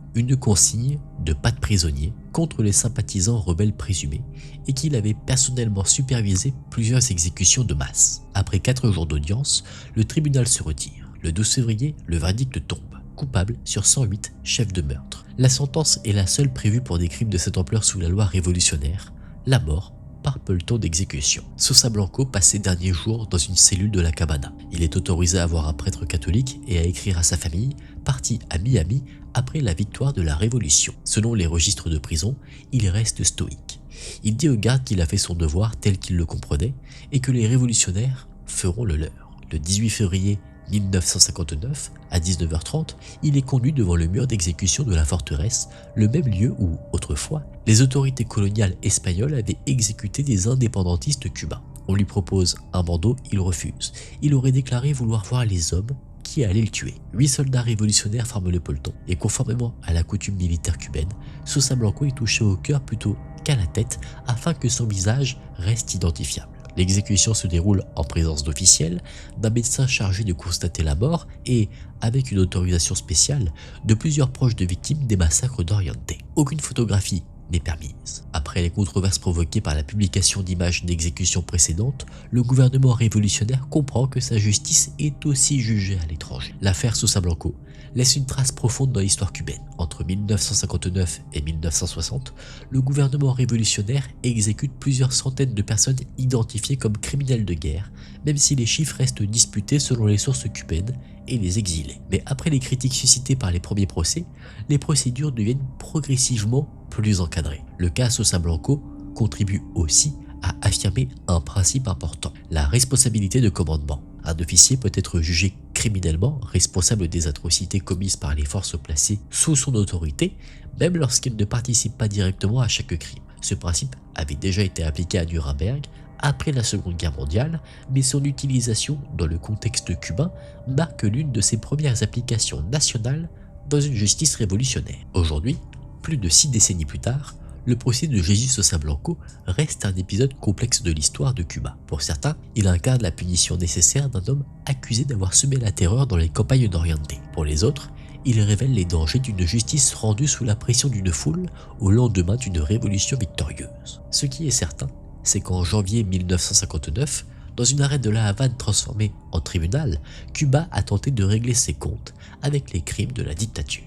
de pas de prisonniers contre les sympathisants rebelles présumés et qu'il avait personnellement supervisé plusieurs exécutions de masse. Après 4 jours d'audience, le tribunal se retire. Le 12 février, le verdict tombe. Coupable sur 108 chefs de meurtre. La sentence est la seule prévue pour des crimes de cette ampleur sous la loi révolutionnaire, la mort par peloton d'exécution. Sosa Blanco passe ses derniers jours dans une cellule de la cabana. Il est autorisé à voir un prêtre catholique et à écrire à sa famille, parti à Miami après la victoire de la Révolution. Selon les registres de prison, il reste stoïque. Il dit aux gardes qu'il a fait son devoir tel qu'il le comprenait et que les révolutionnaires feront le leur. Le 18 février 1959, à 19h30, il est conduit devant le mur d'exécution de la forteresse, le même lieu où, autrefois, les autorités coloniales espagnoles avaient exécuté des indépendantistes cubains. On lui propose un bandeau, il refuse. Il aurait déclaré vouloir voir les hommes qui allaient le tuer. 8 soldats révolutionnaires forment le peloton, et conformément à la coutume militaire cubaine, Sosa Blanco est touché au cœur plutôt qu'à la tête afin que son visage reste identifiable. L'exécution se déroule en présence d'officiels, d'un médecin chargé de constater la mort et, avec une autorisation spéciale, de plusieurs proches de victimes des massacres d'Oriente. Aucune photographie n'est permise. Après les controverses provoquées par la publication d'images d'exécutions précédentes, le gouvernement révolutionnaire comprend que sa justice est aussi jugée à l'étranger. L'affaire Sosa Blanco laisse une trace profonde dans l'histoire cubaine. Entre 1959 et 1960, le gouvernement révolutionnaire exécute plusieurs centaines de personnes identifiées comme criminels de guerre, même si les chiffres restent disputés selon les sources cubaines et les exilés. Mais après les critiques suscitées par les premiers procès, les procédures deviennent progressivement plus encadrées. Le cas Sosa Blanco contribue aussi à affirmer un principe important, la responsabilité de commandement. Un officier peut être jugé criminellement responsable des atrocités commises par les forces placées sous son autorité, même lorsqu'il ne participe pas directement à chaque crime. Ce principe avait déjà été appliqué à Nuremberg après la Seconde Guerre mondiale, mais son utilisation dans le contexte cubain marque l'une de ses premières applications nationales dans une justice révolutionnaire. Aujourd'hui, plus de 6 décennies plus tard, le procès de Jesús Sosa Blanco reste un épisode complexe de l'histoire de Cuba. Pour certains, il incarne la punition nécessaire d'un homme accusé d'avoir semé la terreur dans les campagnes d'Oriente. Pour les autres, il révèle les dangers d'une justice rendue sous la pression d'une foule au lendemain d'une révolution victorieuse. Ce qui est certain, c'est qu'en janvier 1959, dans une arène de la Havane transformée en tribunal, Cuba a tenté de régler ses comptes avec les crimes de la dictature.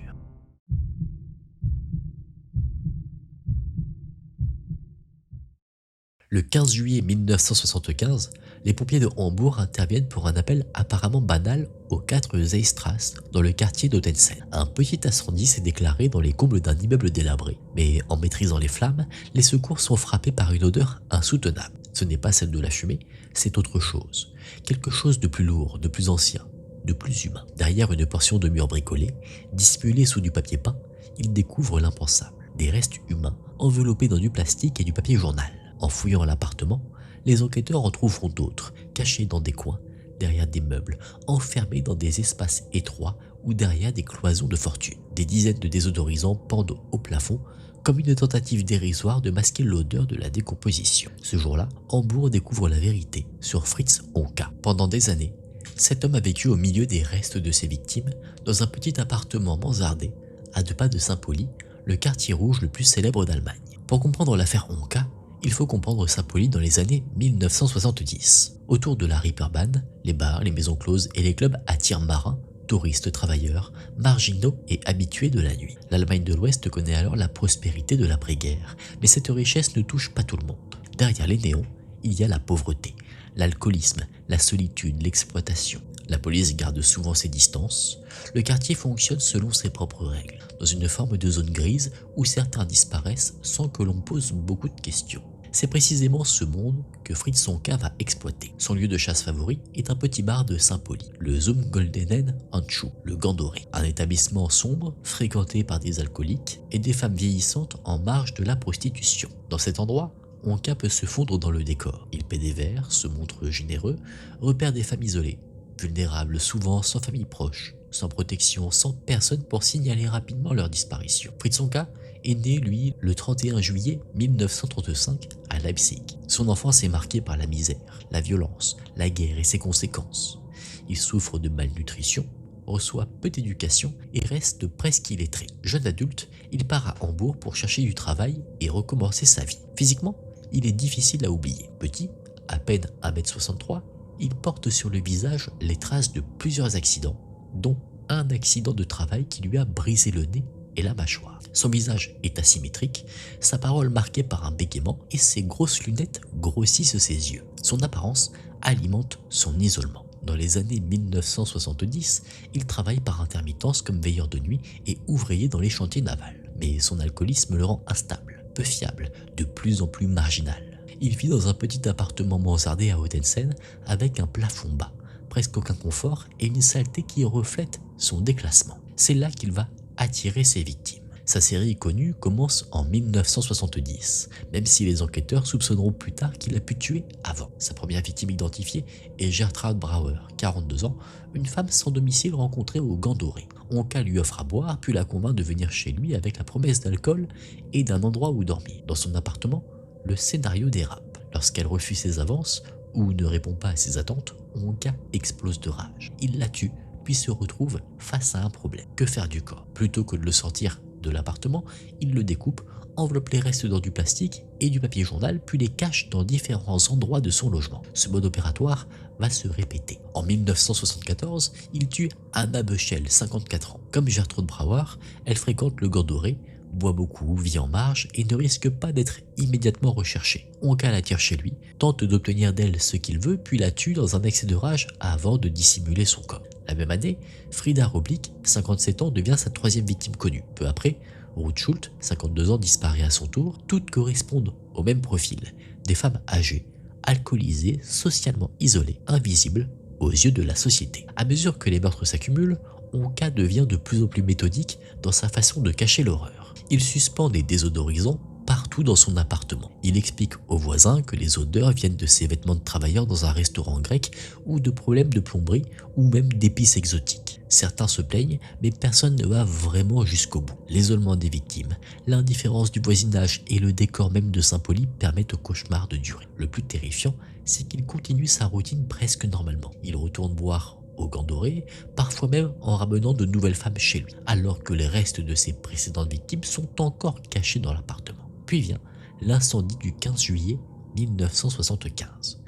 Le 15 juillet 1975, les pompiers de Hambourg interviennent pour un appel apparemment banal au 4 Zeestrasse dans le quartier d'Odense. Un petit incendie s'est déclaré dans les combles d'un immeuble délabré, mais en maîtrisant les flammes, les secours sont frappés par une odeur insoutenable. Ce n'est pas celle de la fumée, c'est autre chose. Quelque chose de plus lourd, de plus ancien, de plus humain. Derrière une portion de mur bricolé, dissimulée sous du papier peint, ils découvrent l'impensable. Des restes humains enveloppés dans du plastique et du papier journal. En fouillant l'appartement, les enquêteurs en trouveront d'autres, cachés dans des coins, derrière des meubles, enfermés dans des espaces étroits ou derrière des cloisons de fortune. Des dizaines de désodorisants pendent au plafond, comme une tentative dérisoire de masquer l'odeur de la décomposition. Ce jour-là, Hambourg découvre la vérité sur Fritz Honka. Pendant des années, cet homme a vécu au milieu des restes de ses victimes, dans un petit appartement mansardé, à 2 pas de Saint-Pauli, le quartier rouge le plus célèbre d'Allemagne. Pour comprendre l'affaire Honka, il faut comprendre Saint-Pauli dans les années 1970. Autour de la Reeperbahn, les bars, les maisons closes et les clubs attirent marins, touristes, travailleurs, marginaux et habitués de la nuit. L'Allemagne de l'Ouest connaît alors la prospérité de l'après-guerre, mais cette richesse ne touche pas tout le monde. Derrière les néons, il y a la pauvreté, l'alcoolisme, la solitude, l'exploitation. La police garde souvent ses distances. Le quartier fonctionne selon ses propres règles, dans une forme de zone grise où certains disparaissent sans que l'on pose beaucoup de questions. C'est précisément ce monde que Fritz Sonka va exploiter. Son lieu de chasse favori est un petit bar de Saint-Pauli, le Zum Goldenen Handschuh, le gant doré. Un établissement sombre, fréquenté par des alcooliques et des femmes vieillissantes en marge de la prostitution. Dans cet endroit, Honka peut se fondre dans le décor. Il paie des verres, se montre généreux, repère des femmes isolées, vulnérables, souvent sans famille proche, sans protection, sans personne pour signaler rapidement leur disparition. Fritz Honka est né, lui, le 31 juillet 1935 à Leipzig. Son enfance est marquée par la misère, la violence, la guerre et ses conséquences. Il souffre de malnutrition, reçoit peu d'éducation et reste presque illettré. Jeune adulte, il part à Hambourg pour chercher du travail et recommencer sa vie. Physiquement, il est difficile à oublier. Petit, à peine 1,63 m, il porte sur le visage les traces de plusieurs accidents, dont un accident de travail qui lui a brisé le nez et la mâchoire. Son visage est asymétrique, sa parole marquée par un bégaiement et ses grosses lunettes grossissent ses yeux. Son apparence alimente son isolement. Dans les années 1970, il travaille par intermittence comme veilleur de nuit et ouvrier dans les chantiers navals. Mais son alcoolisme le rend instable, peu fiable, de plus en plus marginal. Il vit dans un petit appartement mansardé à Ottensen avec un plafond bas, presque aucun confort et une saleté qui reflète son déclassement. C'est là qu'il va attirer ses victimes. Sa série connue commence en 1970, même si les enquêteurs soupçonneront plus tard qu'il a pu tuer avant. Sa première victime identifiée est Gertrude Brauer, 42 ans, une femme sans domicile rencontrée au Gant Doré. Honka lui offre à boire, puis la convainc de venir chez lui avec la promesse d'alcool et d'un endroit où dormir. Dans son appartement, le scénario dérape. Lorsqu'elle refuse ses avances ou ne répond pas à ses attentes, Honka explose de rage. Il la tue, puis se retrouve face à un problème. Que faire du corps? Plutôt que de le sortir de l'appartement, il le découpe, enveloppe les restes dans du plastique et du papier journal, puis les cache dans différents endroits de son logement. Ce mode opératoire va se répéter. En 1974, il tue Anna Bechel, 54 ans. Comme Gertrude Brauer, elle fréquente le Gant Doré, boit beaucoup, vit en marge et ne risque pas d'être immédiatement recherché. Honka la tire chez lui, tente d'obtenir d'elle ce qu'il veut, puis la tue dans un excès de rage avant de dissimuler son corps. La même année, Frida Roblick, 57 ans, devient sa troisième victime connue. Peu après, Ruth Schultz, 52 ans, disparaît à son tour. Toutes correspondent au même profil. Des femmes âgées, alcoolisées, socialement isolées, invisibles aux yeux de la société. À mesure que les meurtres s'accumulent, Honka devient de plus en plus méthodique dans sa façon de cacher l'horreur. Il suspend des désodorisants partout dans son appartement. Il explique aux voisins que les odeurs viennent de ses vêtements de travailleur dans un restaurant grec ou de problèmes de plomberie ou même d'épices exotiques. Certains se plaignent, mais personne ne va vraiment jusqu'au bout. L'isolement des victimes, l'indifférence du voisinage et le décor même de Saint-Pauli permettent au cauchemar de durer. Le plus terrifiant, c'est qu'il continue sa routine presque normalement. Il retourne boire au Gant Doré, parfois même en ramenant de nouvelles femmes chez lui, alors que les restes de ses précédentes victimes sont encore cachés dans l'appartement. Puis vient l'incendie du 15 juillet 1975.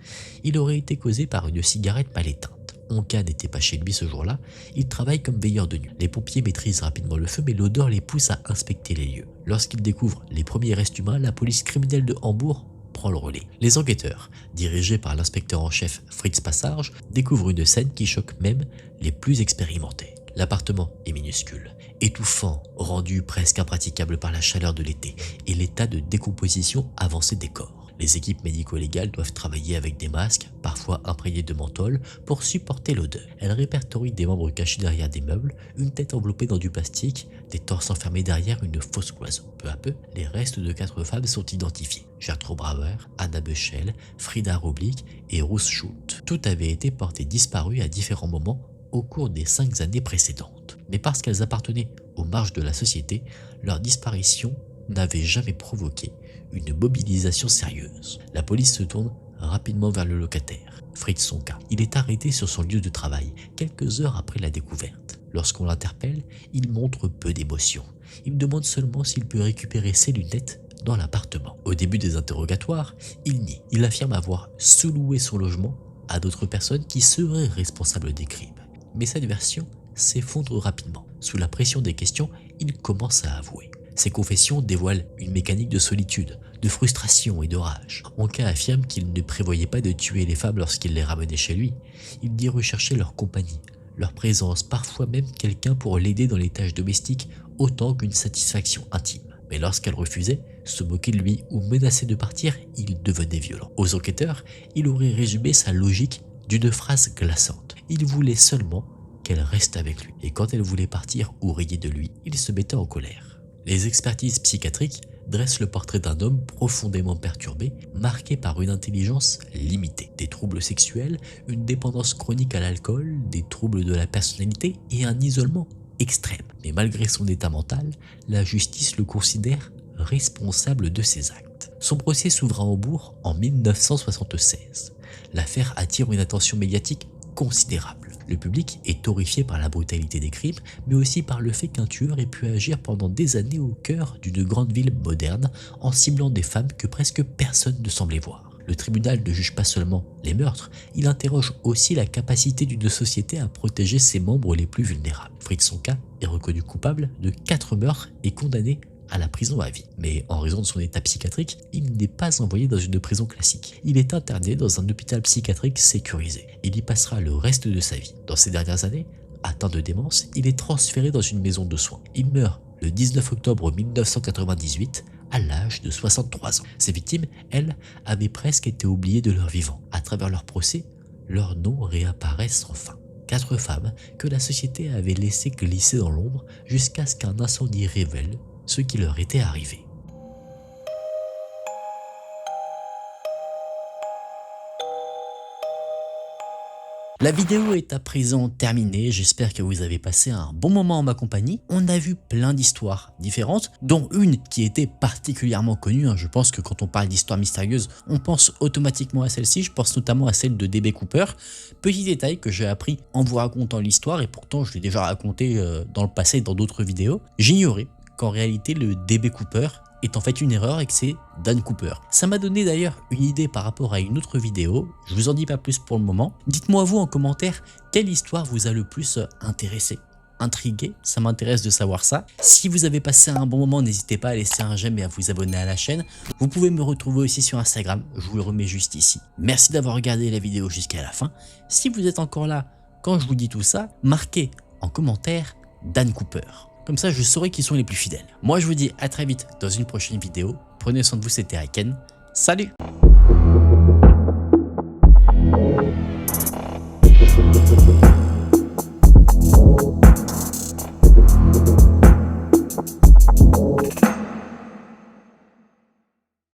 Il aurait été causé par une cigarette mal éteinte. Honka n'était pas chez lui ce jour-là, il travaille comme veilleur de nuit. Les pompiers maîtrisent rapidement le feu, mais l'odeur les pousse à inspecter les lieux. Lorsqu'ils découvrent les premiers restes humains, la police criminelle de Hambourg prend le relais. Les enquêteurs, dirigés par l'inspecteur en chef Fritz Passarge, découvrent une scène qui choque même les plus expérimentés. L'appartement est minuscule, étouffant, rendu presque impraticable par la chaleur de l'été et l'état de décomposition avancé des corps. Les équipes médico-légales doivent travailler avec des masques, parfois imprégnés de menthol, pour supporter l'odeur. Elles répertorient des membres cachés derrière des meubles, une tête enveloppée dans du plastique, des torses enfermés derrière une fausse cloison. Peu à peu, les restes de 4 femmes sont identifiés. Gertrude Brauer, Anna Bechel, Frida Roblick et Ruth Schultz. Toutes avaient été portées disparues à différents moments au cours des 5 années précédentes. Mais parce qu'elles appartenaient aux marges de la société, leur disparition n'avait jamais provoqué une mobilisation sérieuse. La police se tourne rapidement vers le locataire, Fritz Sonka. Il est arrêté sur son lieu de travail quelques heures après la découverte. Lorsqu'on l'interpelle, il montre peu d'émotion. Il demande seulement s'il peut récupérer ses lunettes dans l'appartement. Au début des interrogatoires, il nie. Il affirme avoir sous-loué son logement à d'autres personnes qui seraient responsables des crimes. Mais cette version s'effondre rapidement. Sous la pression des questions, il commence à avouer. Ses confessions dévoilent une mécanique de solitude, de frustration et de rage. Honka affirme qu'il ne prévoyait pas de tuer les femmes lorsqu'il les ramenait chez lui. Il dit rechercher leur compagnie, leur présence, parfois même quelqu'un pour l'aider dans les tâches domestiques autant qu'une satisfaction intime. Mais lorsqu'elle refusait, se moquer de lui ou menacer de partir, il devenait violent. Aux enquêteurs, il aurait résumé sa logique d'une phrase glaçante. Il voulait seulement qu'elle reste avec lui. Et quand elle voulait partir ou rayer de lui, il se mettait en colère. Les expertises psychiatriques dressent le portrait d'un homme profondément perturbé, marqué par une intelligence limitée, des troubles sexuels, une dépendance chronique à l'alcool, des troubles de la personnalité et un isolement extrême. Mais malgré son état mental, la justice le considère responsable de ses actes. Son procès s'ouvre à Hambourg en 1976. L'affaire attire une attention médiatique considérable. Le public est horrifié par la brutalité des crimes, mais aussi par le fait qu'un tueur ait pu agir pendant des années au cœur d'une grande ville moderne en ciblant des femmes que presque personne ne semblait voir. Le tribunal ne juge pas seulement les meurtres, il interroge aussi la capacité d'une société à protéger ses membres les plus vulnérables. Fritz Sonka est reconnu coupable de 4 meurtres et condamné à la prison à vie. Mais en raison de son état psychiatrique, il n'est pas envoyé dans une prison classique. Il est interné dans un hôpital psychiatrique sécurisé. Il y passera le reste de sa vie. Dans ces dernières années, atteint de démence, il est transféré dans une maison de soins. Il meurt le 19 octobre 1998 à l'âge de 63 ans. Ses victimes, elles, avaient presque été oubliées de leur vivant. À travers leur procès, leurs noms réapparaissent enfin. 4 femmes que la société avait laissées glisser dans l'ombre jusqu'à ce qu'un incendie révèle ce qui leur était arrivé. La vidéo est à présent terminée, j'espère que vous avez passé un bon moment en ma compagnie. On a vu plein d'histoires différentes, dont une qui était particulièrement connue. Je pense que quand on parle d'histoire mystérieuse, on pense automatiquement à celle-ci, je pense notamment à celle de D.B. Cooper. Petit détail que j'ai appris en vous racontant l'histoire, et pourtant je l'ai déjà raconté dans le passé dans d'autres vidéos. J'ignorais qu'en réalité le D.B. Cooper est en fait une erreur et que c'est Dan Cooper. Ça m'a donné d'ailleurs une idée par rapport à une autre vidéo, je vous en dis pas plus pour le moment. Dites-moi vous en commentaire quelle histoire vous a le plus intéressé, intrigué, ça m'intéresse de savoir ça. Si vous avez passé un bon moment, n'hésitez pas à laisser un j'aime et à vous abonner à la chaîne. Vous pouvez me retrouver aussi sur Instagram, je vous le remets juste ici. Merci d'avoir regardé la vidéo jusqu'à la fin. Si vous êtes encore là quand je vous dis tout ça, marquez en commentaire Dan Cooper. Comme ça, je saurai qui sont les plus fidèles. Moi, je vous dis à très vite dans une prochaine vidéo. Prenez soin de vous, c'était Aiken. Salut!